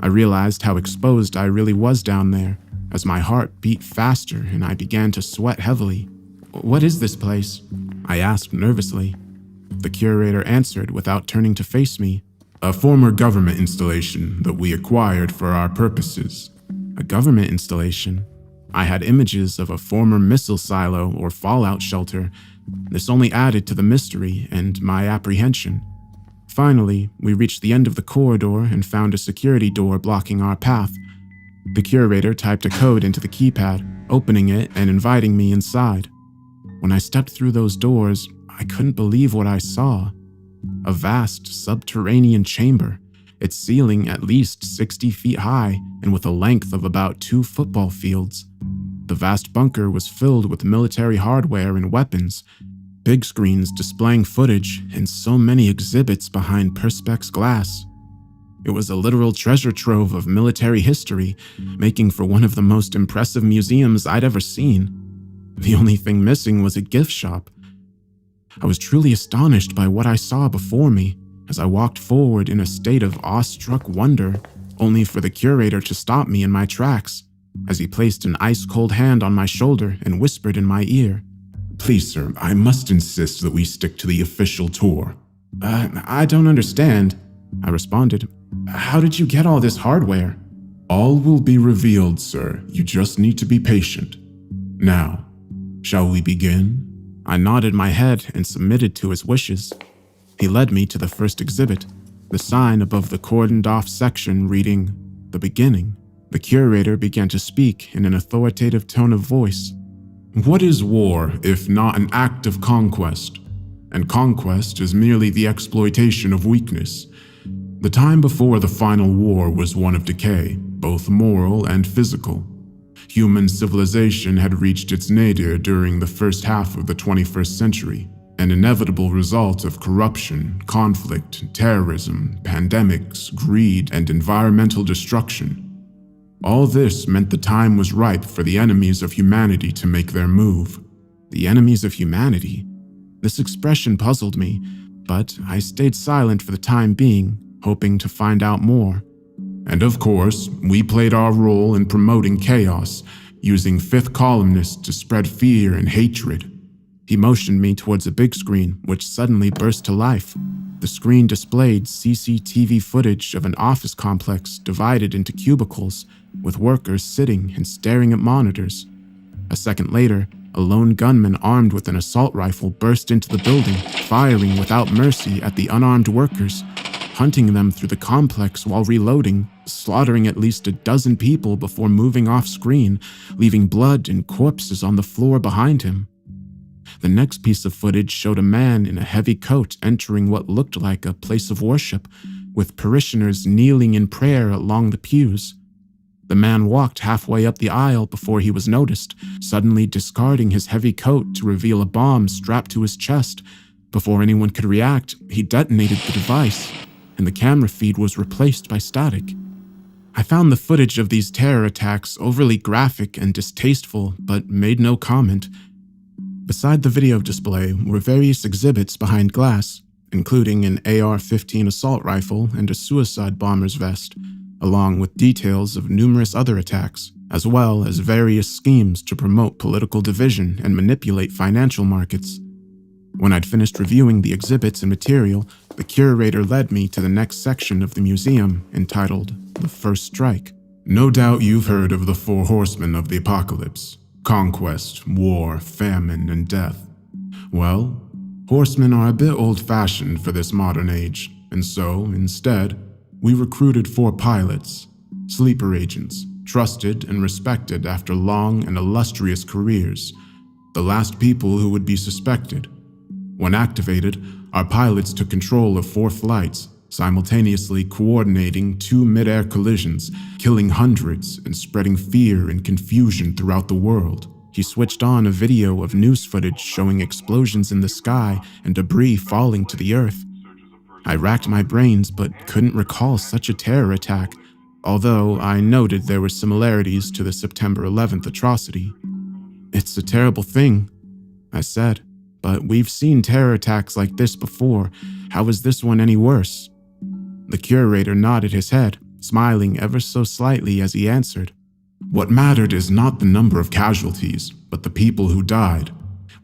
I realized how exposed I really was down there, as my heart beat faster and I began to sweat heavily. What is this place? I asked nervously. The curator answered without turning to face me. A former government installation that we acquired for our purposes. A government installation? I had images of a former missile silo or fallout shelter. This only added to the mystery and my apprehension. Finally, we reached the end of the corridor and found a security door blocking our path. The curator typed a code into the keypad, opening it and inviting me inside. When I stepped through those doors, I couldn't believe what I saw. A vast subterranean chamber, its ceiling at least 60 feet high and with a length of about 2 football fields. The vast bunker was filled with military hardware and weapons, big screens displaying footage, and so many exhibits behind perspex glass. It was a literal treasure trove of military history, making for one of the most impressive museums I'd ever seen. The only thing missing was a gift shop. I was truly astonished by what I saw before me as I walked forward in a state of awestruck wonder, only for the curator to stop me in my tracks as he placed an ice-cold hand on my shoulder and whispered in my ear. Please, sir, I must insist that we stick to the official tour. I don't understand, I responded. How did you get all this hardware? All will be revealed, sir. You just need to be patient. Now, shall we begin? I nodded my head and submitted to his wishes. He led me to the first exhibit, the sign above the cordoned-off section reading, "The Beginning." The curator began to speak in an authoritative tone of voice. What is war if not an act of conquest? And conquest is merely the exploitation of weakness. The time before the final war was one of decay, both moral and physical. Human civilization had reached its nadir during the first half of the 21st century, an inevitable result of corruption, conflict, terrorism, pandemics, greed, and environmental destruction. All this meant the time was ripe for the enemies of humanity to make their move. The enemies of humanity? This expression puzzled me, but I stayed silent for the time being, hoping to find out more. And of course, we played our role in promoting chaos, using fifth columnists to spread fear and hatred. He motioned me towards a big screen, which suddenly burst to life. The screen displayed CCTV footage of an office complex divided into cubicles, with workers sitting and staring at monitors. A second later, a lone gunman armed with an assault rifle burst into the building, firing without mercy at the unarmed workers, hunting them through the complex while reloading, slaughtering at least a dozen people before moving off screen, leaving blood and corpses on the floor behind him. The next piece of footage showed a man in a heavy coat entering what looked like a place of worship, with parishioners kneeling in prayer along the pews. The man walked halfway up the aisle before he was noticed, suddenly discarding his heavy coat to reveal a bomb strapped to his chest. Before anyone could react, he detonated the device, and the camera feed was replaced by static. I found the footage of these terror attacks overly graphic and distasteful, but made no comment. Beside the video display were various exhibits behind glass, including an AR-15 assault rifle and a suicide bomber's vest, along with details of numerous other attacks, as well as various schemes to promote political division and manipulate financial markets. When I'd finished reviewing the exhibits and material, the curator led me to the next section of the museum, entitled The First Strike. No doubt you've heard of the 4 horsemen of the apocalypse: conquest, war, famine, and death. Well, horsemen are a bit old-fashioned for this modern age, and so, instead, we recruited 4 pilots, sleeper agents, trusted and respected after long and illustrious careers, the last people who would be suspected. When activated, our pilots took control of 4 flights, simultaneously coordinating 2 mid-air collisions, killing hundreds and spreading fear and confusion throughout the world. He switched on a video of news footage showing explosions in the sky and debris falling to the earth. I racked my brains but couldn't recall such a terror attack, although I noted there were similarities to the September 11th atrocity. "It's a terrible thing," I said, "but we've seen terror attacks like this before. How is this one any worse?" The curator nodded his head, smiling ever so slightly as he answered. "What mattered is not the number of casualties, but the people who died.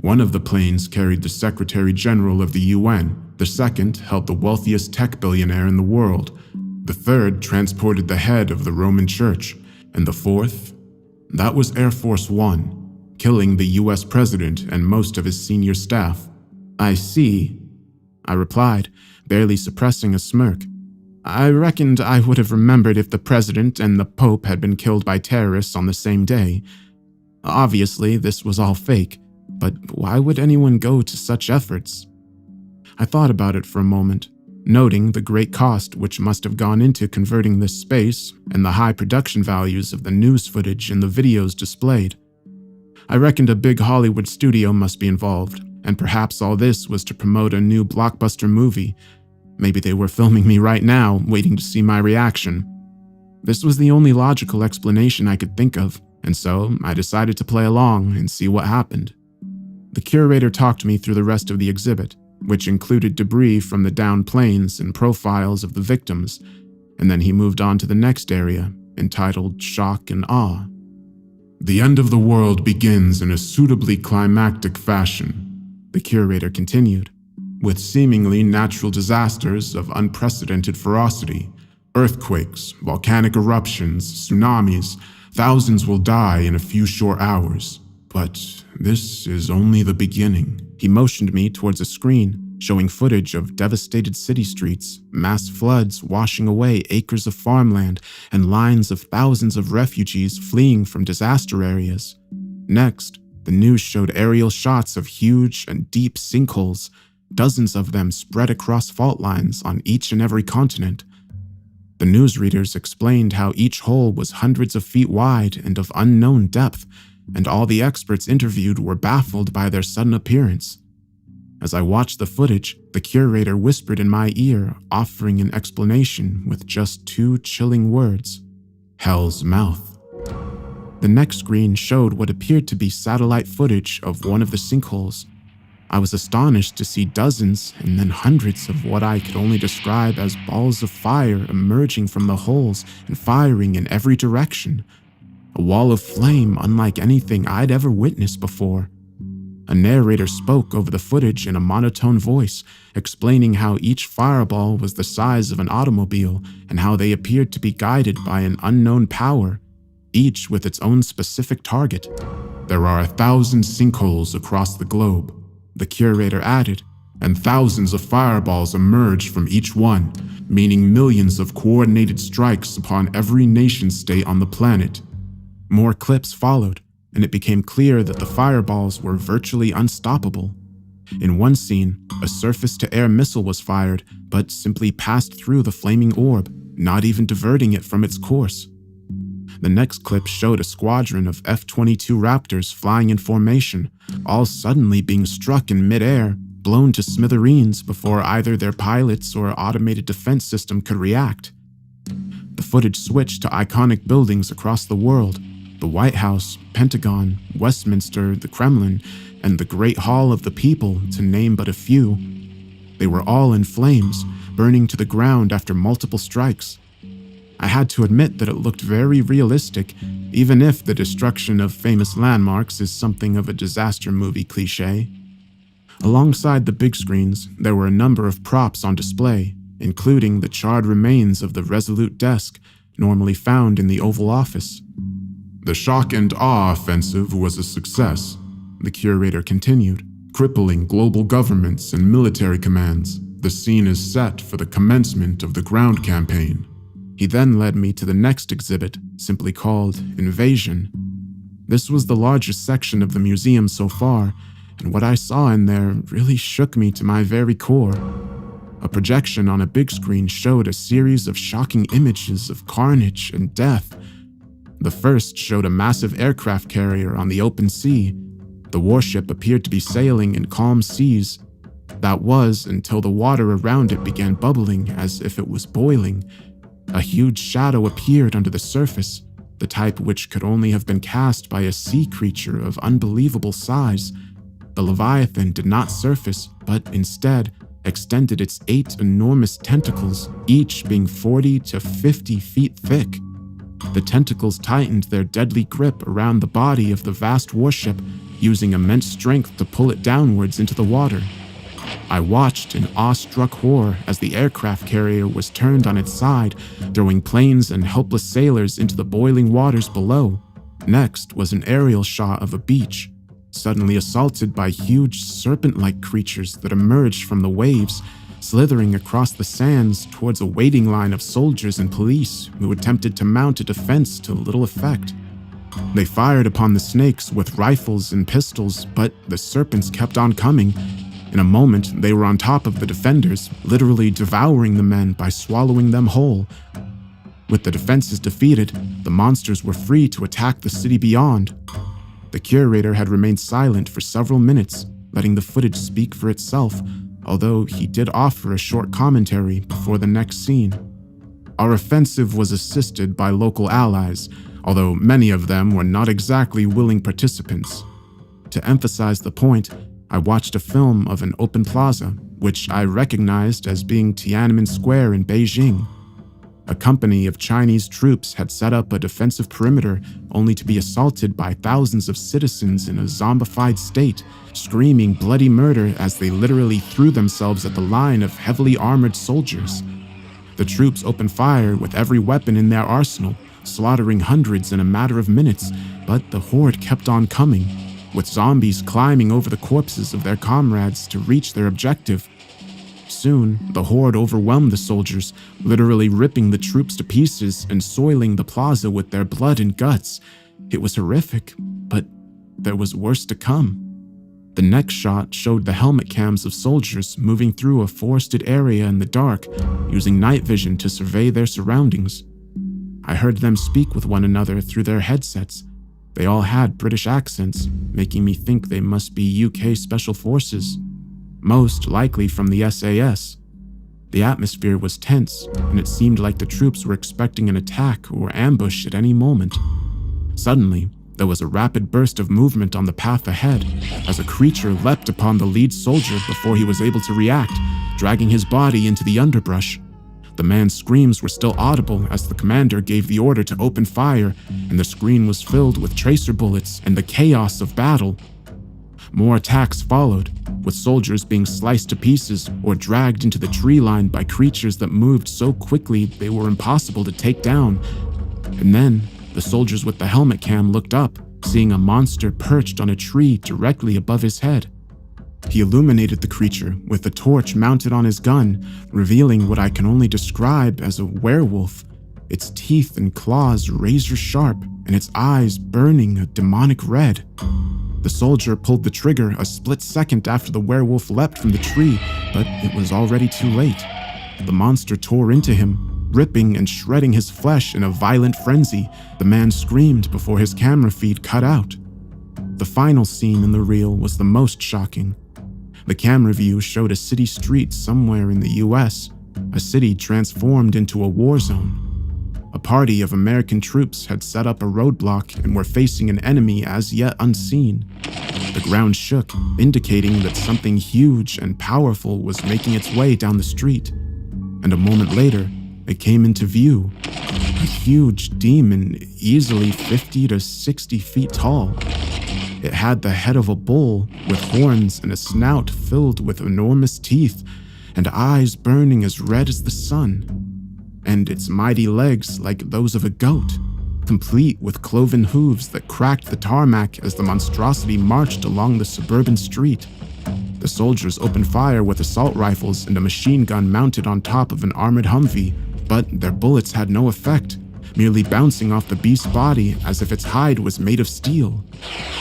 One of the planes carried the Secretary General of the UN, the second held the wealthiest tech billionaire in the world, the third transported the head of the Roman Church, and the fourth? That was Air Force One, killing the US President and most of his senior staff." "I see," I replied, barely suppressing a smirk. "I reckoned I would have remembered if the President and the Pope had been killed by terrorists on the same day. Obviously, this was all fake, but why would anyone go to such efforts?" I thought about it for a moment, noting the great cost which must have gone into converting this space and the high production values of the news footage and the videos displayed. I reckoned a big Hollywood studio must be involved, and perhaps all this was to promote a new blockbuster movie. Maybe they were filming me right now, waiting to see my reaction. This was the only logical explanation I could think of, and so I decided to play along and see what happened. The curator talked me through the rest of the exhibit, which included debris from the downed planes and profiles of the victims, and then he moved on to the next area, entitled Shock and Awe. "The end of the world begins in a suitably climactic fashion," the curator continued, "with seemingly natural disasters of unprecedented ferocity. Earthquakes, volcanic eruptions, tsunamis. Thousands will die in a few short hours. But this is only the beginning." He motioned me towards a screen, showing footage of devastated city streets, mass floods washing away acres of farmland, and lines of thousands of refugees fleeing from disaster areas. Next, the news showed aerial shots of huge and deep sinkholes, dozens of them spread across fault lines on each and every continent. The newsreaders explained how each hole was hundreds of feet wide and of unknown depth, and all the experts interviewed were baffled by their sudden appearance. As I watched the footage, the curator whispered in my ear, offering an explanation with just 2 chilling words: "Hell's Mouth." The next screen showed what appeared to be satellite footage of one of the sinkholes. I was astonished to see dozens and then hundreds of what I could only describe as balls of fire emerging from the holes and firing in every direction. A wall of flame unlike anything I'd ever witnessed before. A narrator spoke over the footage in a monotone voice, explaining how each fireball was the size of an automobile and how they appeared to be guided by an unknown power, each with its own specific target. There are 1,000 sinkholes across the globe, the curator added, and thousands of fireballs emerge from each one, meaning millions of coordinated strikes upon every nation-state on the planet. More clips followed, and it became clear that the fireballs were virtually unstoppable. In one scene, a surface-to-air missile was fired, but simply passed through the flaming orb, not even diverting it from its course. The next clip showed a squadron of F-22 Raptors flying in formation, all suddenly being struck in mid-air, blown to smithereens before either their pilots or automated defense system could react. The footage switched to iconic buildings across the world: the White House, Pentagon, Westminster, the Kremlin, and the Great Hall of the People, to name but a few. They were all in flames, burning to the ground after multiple strikes. I had to admit that it looked very realistic, even if the destruction of famous landmarks is something of a disaster movie cliché. Alongside the big screens, there were a number of props on display, including the charred remains of the Resolute desk, normally found in the Oval Office. The shock and awe offensive was a success, the curator continued, crippling global governments and military commands. The scene is set for the commencement of the ground campaign. He then led me to the next exhibit, simply called Invasion. This was the largest section of the museum so far, and what I saw in there really shook me to my very core. A projection on a big screen showed a series of shocking images of carnage and death. The first showed a massive aircraft carrier on the open sea. The warship appeared to be sailing in calm seas. That was until the water around it began bubbling as if it was boiling. A huge shadow appeared under the surface, the type which could only have been cast by a sea creature of unbelievable size. The Leviathan did not surface, but instead extended its 8 enormous tentacles, each being 40 to 50 feet thick. The tentacles tightened their deadly grip around the body of the vast warship, using immense strength to pull it downwards into the water. I watched in awestruck horror as the aircraft carrier was turned on its side, throwing planes and helpless sailors into the boiling waters below. Next was an aerial shot of a beach, suddenly assaulted by huge serpent-like creatures that emerged from the waves, slithering across the sands towards a waiting line of soldiers and police who attempted to mount a defense to little effect. They fired upon the snakes with rifles and pistols, but the serpents kept on coming. In a moment, they were on top of the defenders, literally devouring the men by swallowing them whole. With the defenses defeated, the monsters were free to attack the city beyond. The curator had remained silent for several minutes, letting the footage speak for itself, although he did offer a short commentary before the next scene. Our offensive was assisted by local allies, although many of them were not exactly willing participants. To emphasize the point, I watched a film of an open plaza, which I recognized as being Tiananmen Square in Beijing. A company of Chinese troops had set up a defensive perimeter only to be assaulted by thousands of citizens in a zombified state, screaming bloody murder as they literally threw themselves at the line of heavily armored soldiers. The troops opened fire with every weapon in their arsenal, slaughtering hundreds in a matter of minutes, but the horde kept on coming, with zombies climbing over the corpses of their comrades to reach their objective. Soon, the horde overwhelmed the soldiers, literally ripping the troops to pieces and soiling the plaza with their blood and guts. It was horrific, but there was worse to come. The next shot showed the helmet cams of soldiers moving through a forested area in the dark, using night vision to survey their surroundings. I heard them speak with one another through their headsets. They all had British accents, making me think they must be UK Special Forces, most likely from the SAS. The atmosphere was tense, and it seemed like the troops were expecting an attack or ambush at any moment. Suddenly, there was a rapid burst of movement on the path ahead as a creature leapt upon the lead soldier before he was able to react, dragging his body into the underbrush. The man's screams were still audible as the commander gave the order to open fire, and the screen was filled with tracer bullets and the chaos of battle. More attacks followed, with soldiers being sliced to pieces or dragged into the tree line by creatures that moved so quickly they were impossible to take down. And then, the soldiers with the helmet cam looked up, seeing a monster perched on a tree directly above his head. He illuminated the creature with a torch mounted on his gun, revealing what I can only describe as a werewolf, its teeth and claws razor sharp and its eyes burning a demonic red. The soldier pulled the trigger a split second after the werewolf leapt from the tree, but it was already too late. The monster tore into him, ripping and shredding his flesh in a violent frenzy. The man screamed before his camera feed cut out. The final scene in the reel was the most shocking. The camera view showed a city street somewhere in the US, a city transformed into a war zone. A party of American troops had set up a roadblock and were facing an enemy as yet unseen. The ground shook, indicating that something huge and powerful was making its way down the street. And a moment later, it came into view. A huge demon, easily 50 to 60 feet tall. It had the head of a bull, with horns and a snout filled with enormous teeth, and eyes burning as red as the sun. And its mighty legs like those of a goat, complete with cloven hooves that cracked the tarmac as the monstrosity marched along the suburban street. The soldiers opened fire with assault rifles and a machine gun mounted on top of an armored Humvee, but their bullets had no effect, merely bouncing off the beast's body as if its hide was made of steel.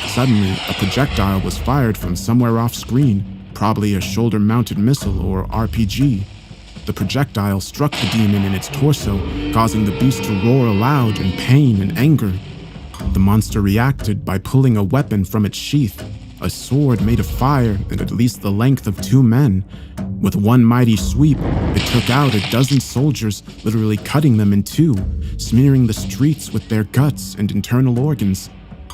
Suddenly, a projectile was fired from somewhere off-screen, probably a shoulder-mounted missile or RPG. The projectile struck the demon in its torso, causing the beast to roar aloud in pain and anger. The monster reacted by pulling a weapon from its sheath, a sword made of fire and at least the length of 2 men. With one mighty sweep, it took out a dozen soldiers, literally cutting them in 2, smearing the streets with their guts and internal organs.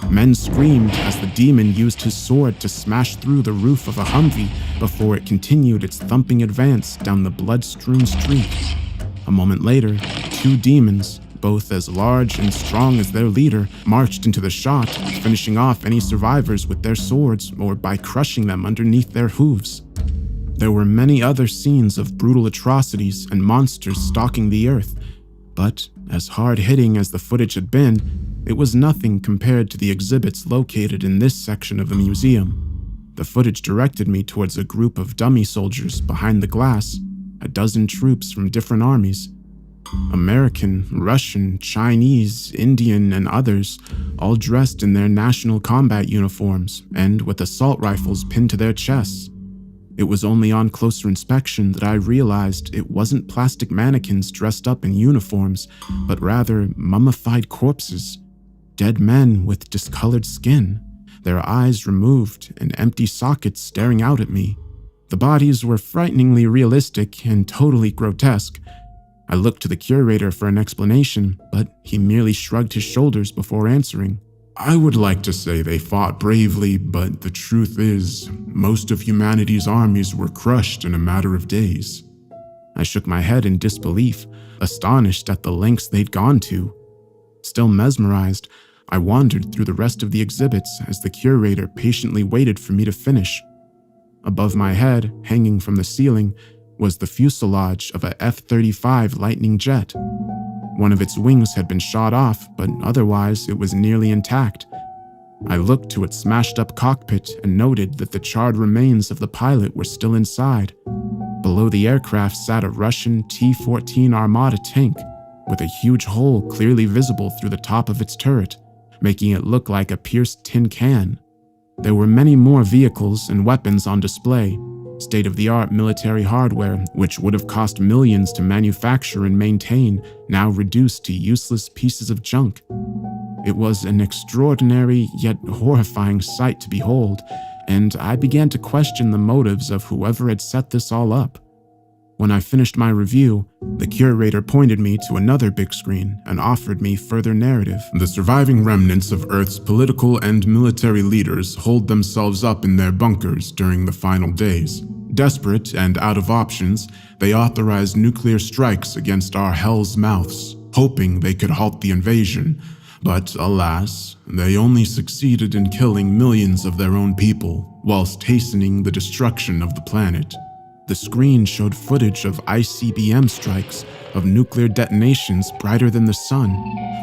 Men screamed as the demon used his sword to smash through the roof of a Humvee before it continued its thumping advance down the blood-strewn street. A moment later, 2 demons, both as large and strong as their leader, marched into the shot, finishing off any survivors with their swords or by crushing them underneath their hooves. There were many other scenes of brutal atrocities and monsters stalking the earth, but as hard-hitting as the footage had been, it was nothing compared to the exhibits located in this section of the museum. The footage directed me towards a group of dummy soldiers behind the glass, a dozen troops from different armies. American, Russian, Chinese, Indian, and others, all dressed in their national combat uniforms and with assault rifles pinned to their chests. It was only on closer inspection that I realized it wasn't plastic mannequins dressed up in uniforms, but rather mummified corpses. Dead men with discolored skin, their eyes removed and empty sockets staring out at me. The bodies were frighteningly realistic and totally grotesque. I looked to the curator for an explanation, but he merely shrugged his shoulders before answering. I would like to say they fought bravely, but the truth is, most of humanity's armies were crushed in a matter of days. I shook my head in disbelief, astonished at the lengths they'd gone to. Still mesmerized, I wandered through the rest of the exhibits as the curator patiently waited for me to finish. Above my head, hanging from the ceiling, was the fuselage of a F-35 Lightning jet. One of its wings had been shot off, but otherwise it was nearly intact. I looked to its smashed-up cockpit and noted that the charred remains of the pilot were still inside. Below the aircraft sat a Russian T-14 Armata tank, with a huge hole clearly visible through the top of its turret, making it look like a pierced tin can. There were many more vehicles and weapons on display, state-of-the-art military hardware, which would have cost millions to manufacture and maintain, now reduced to useless pieces of junk. It was an extraordinary yet horrifying sight to behold, and I began to question the motives of whoever had set this all up. When I finished my review, the curator pointed me to another big screen and offered me further narrative. The surviving remnants of Earth's political and military leaders hold themselves up in their bunkers during the final days. Desperate and out of options, they authorized nuclear strikes against our hell's mouths, hoping they could halt the invasion. But alas, they only succeeded in killing millions of their own people, whilst hastening the destruction of the planet. The screen showed footage of ICBM strikes, of nuclear detonations brighter than the sun,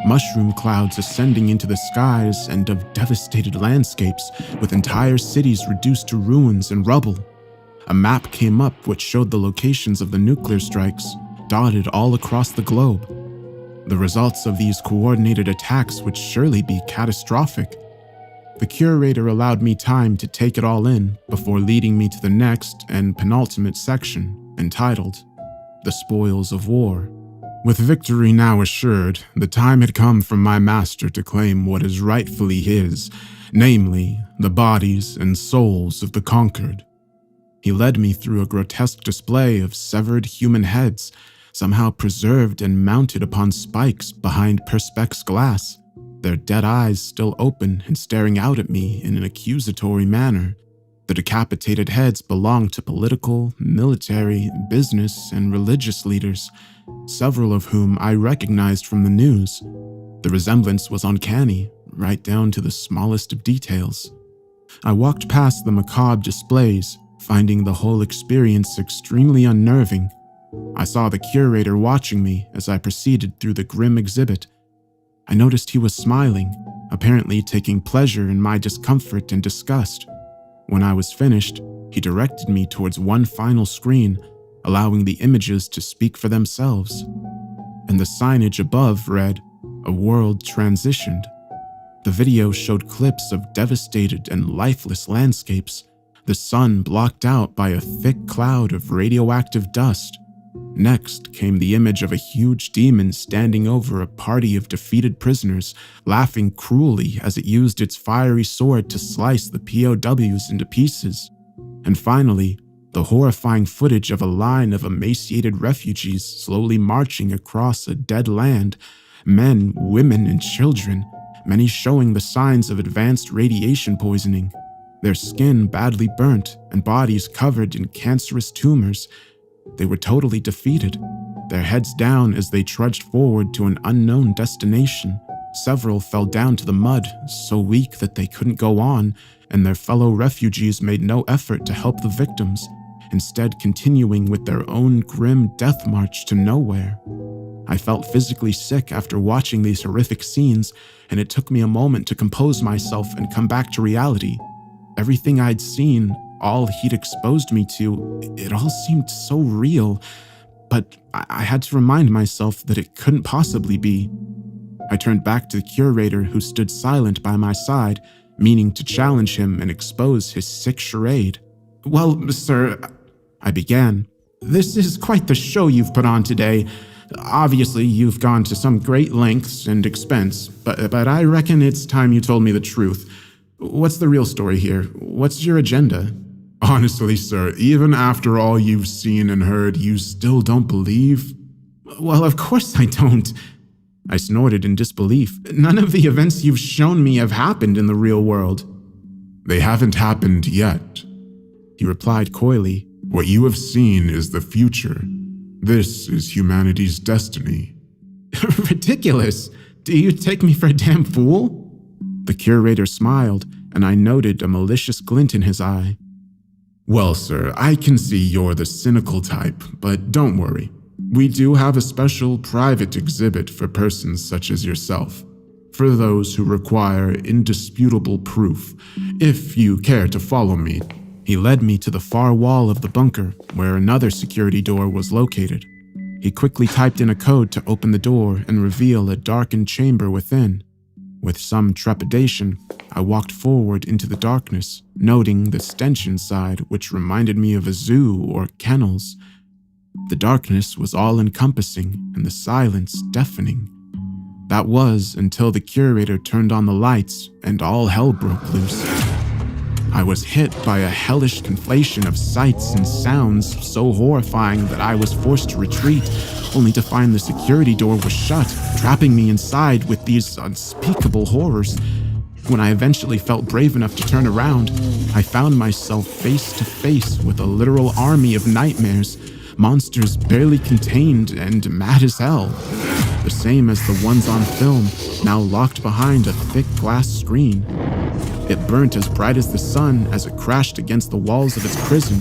mushroom clouds ascending into the skies, and of devastated landscapes with entire cities reduced to ruins and rubble. A map came up which showed the locations of the nuclear strikes, dotted all across the globe. The results of these coordinated attacks would surely be catastrophic. The curator allowed me time to take it all in before leading me to the next and penultimate section, entitled The Spoils of War. With victory now assured, the time had come for my master to claim what is rightfully his, namely, the bodies and souls of the conquered. He led me through a grotesque display of severed human heads, somehow preserved and mounted upon spikes behind perspex glass, their dead eyes still open and staring out at me in an accusatory manner. The decapitated heads belonged to political, military, business, and religious leaders, several of whom I recognized from the news. The resemblance was uncanny, right down to the smallest of details. I walked past the macabre displays, finding the whole experience extremely unnerving. I saw the curator watching me as I proceeded through the grim exhibit. I noticed he was smiling, apparently taking pleasure in my discomfort and disgust. When I was finished, he directed me towards one final screen, allowing the images to speak for themselves. And the signage above read, "A world transitioned." The video showed clips of devastated and lifeless landscapes, the sun blocked out by a thick cloud of radioactive dust. Next came the image of a huge demon standing over a party of defeated prisoners, laughing cruelly as it used its fiery sword to slice the POWs into pieces. And finally, the horrifying footage of a line of emaciated refugees slowly marching across a dead land, men, women, and children, many showing the signs of advanced radiation poisoning, their skin badly burnt and bodies covered in cancerous tumors. They were totally defeated, their heads down as they trudged forward to an unknown destination. Several fell down to the mud, so weak that they couldn't go on, and their fellow refugees made no effort to help the victims, instead continuing with their own grim death march to nowhere. I felt physically sick after watching these horrific scenes, and it took me a moment to compose myself and come back to reality. Everything I'd seen, all he'd exposed me to, it all seemed so real, but I had to remind myself that it couldn't possibly be. I turned back to the curator, who stood silent by my side, meaning to challenge him and expose his sick charade. "Well, sir," I began, "this is quite the show you've put on today. Obviously, you've gone to some great lengths and expense, but I reckon it's time you told me the truth. What's the real story here? What's your agenda?" Honestly, sir, even after all you've seen and heard, you still don't believe? "Well, of course I don't." I snorted in disbelief. "None of the events you've shown me have happened in the real world." "They haven't happened yet," he replied coyly. "What you have seen is the future. This is humanity's destiny." "Ridiculous. Do you take me for a damn fool?" The curator smiled, and I noted a malicious glint in his eye. "Well, sir, I can see you're the cynical type, but don't worry. We do have a special private exhibit for persons such as yourself, for those who require indisputable proof, if you care to follow me." He led me to the far wall of the bunker, where another security door was located. He quickly typed in a code to open the door and reveal a darkened chamber within. With some trepidation, I walked forward into the darkness, noting the stench inside, which reminded me of a zoo or kennels. The darkness was all-encompassing and the silence deafening. That was until the curator turned on the lights and all hell broke loose. I was hit by a hellish conflation of sights and sounds so horrifying that I was forced to retreat, only to find the security door was shut, trapping me inside with these unspeakable horrors. When I eventually felt brave enough to turn around, I found myself face to face with a literal army of nightmares, monsters barely contained and mad as hell. The same as the ones on film, now locked behind a thick glass screen. It burnt as bright as the sun as it crashed against the walls of its prison,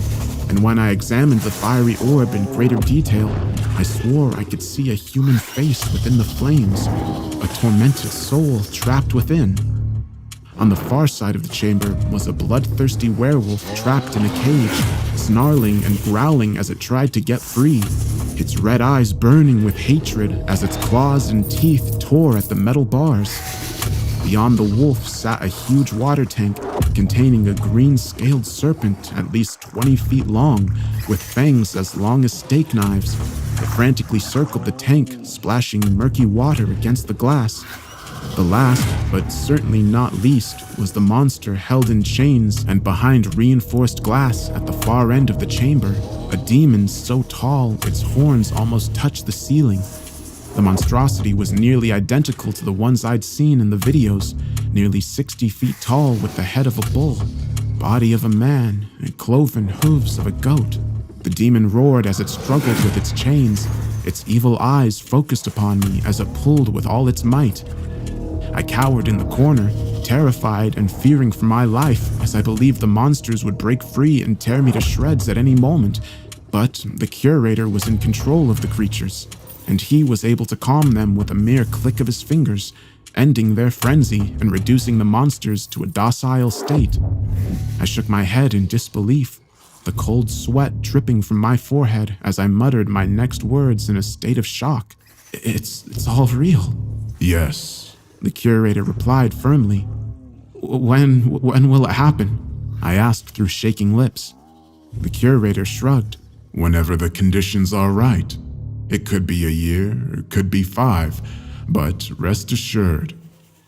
and when I examined the fiery orb in greater detail, I swore I could see a human face within the flames, a tormented soul trapped within. On the far side of the chamber was a bloodthirsty werewolf trapped in a cage, snarling and growling as it tried to get free, its red eyes burning with hatred as its claws and teeth tore at the metal bars. Beyond the wolf sat a huge water tank containing a green-scaled serpent at least 20 feet long, with fangs as long as steak knives. It frantically circled the tank, splashing murky water against the glass. The last, but certainly not least, was the monster held in chains and behind reinforced glass at the far end of the chamber, a demon so tall its horns almost touched the ceiling. The monstrosity was nearly identical to the ones I'd seen in the videos, nearly 60 feet tall with the head of a bull, body of a man, and cloven hooves of a goat. The demon roared as it struggled with its chains, its evil eyes focused upon me as it pulled with all its might. I cowered in the corner, terrified and fearing for my life, as I believed the monsters would break free and tear me to shreds at any moment. But the curator was in control of the creatures, and he was able to calm them with a mere click of his fingers, ending their frenzy and reducing the monsters to a docile state. I shook my head in disbelief, the cold sweat dripping from my forehead as I muttered my next words in a state of shock. It's all real. Yes, the curator replied firmly. When will it happen? I asked through shaking lips. The curator shrugged. Whenever the conditions are right. It could be a year, it could be 5, but rest assured,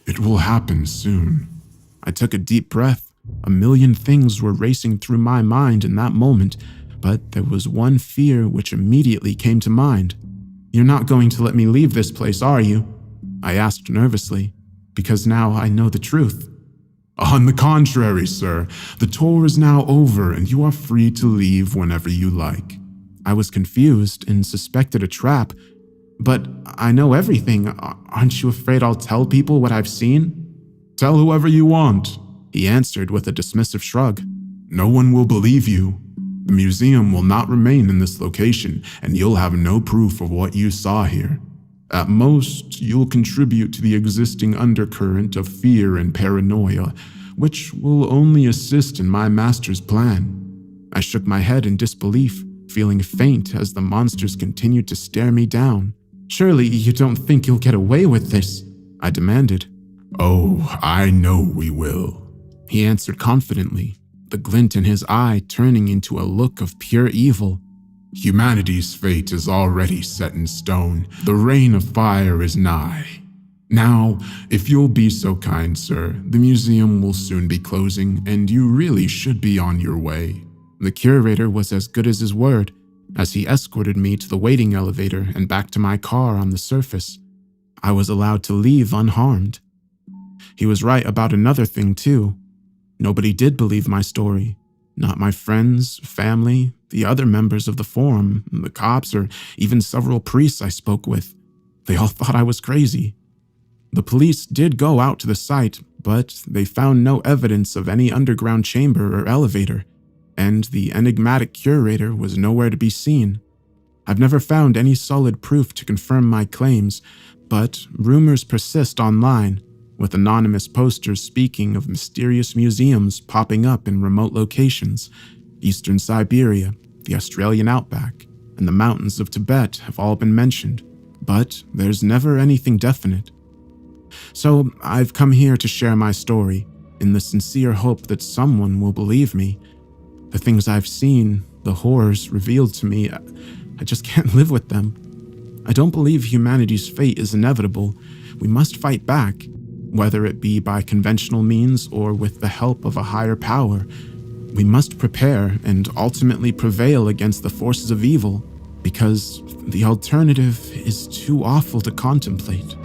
it will happen soon. I took a deep breath. A million things were racing through my mind in that moment, but there was one fear which immediately came to mind. You're not going to let me leave this place, are you? I asked nervously, because now I know the truth. On the contrary, sir, the tour is now over and you are free to leave whenever you like. I was confused and suspected a trap. But I know everything. Aren't you afraid I'll tell people what I've seen? Tell whoever you want, he answered with a dismissive shrug. No one will believe you. The museum will not remain in this location, and you'll have no proof of what you saw here. At most, you'll contribute to the existing undercurrent of fear and paranoia, which will only assist in my master's plan. I shook my head in disbelief, feeling faint as the monsters continued to stare me down. Surely you don't think you'll get away with this? I demanded. Oh, I know we will, he answered confidently, the glint in his eye turning into a look of pure evil. Humanity's fate is already set in stone. The reign of fire is nigh. Now, if you'll be so kind, sir, the museum will soon be closing, and you really should be on your way. The curator was as good as his word, as he escorted me to the waiting elevator and back to my car on the surface. I was allowed to leave unharmed. He was right about another thing, too. Nobody did believe my story. Not my friends, family, the other members of the forum, the cops, or even several priests I spoke with. They all thought I was crazy. The police did go out to the site, but they found no evidence of any underground chamber or elevator, and the enigmatic curator was nowhere to be seen. I've never found any solid proof to confirm my claims, but rumors persist online, with anonymous posters speaking of mysterious museums popping up in remote locations. Eastern Siberia, the Australian outback, and the mountains of Tibet have all been mentioned, but there's never anything definite. So I've come here to share my story, in the sincere hope that someone will believe me. The things I've seen, the horrors revealed to me, I just can't live with them. I don't believe humanity's fate is inevitable. We must fight back. whether it be by conventional means or with the help of a higher power. We must prepare and ultimately prevail against the forces of evil, because the alternative is too awful to contemplate.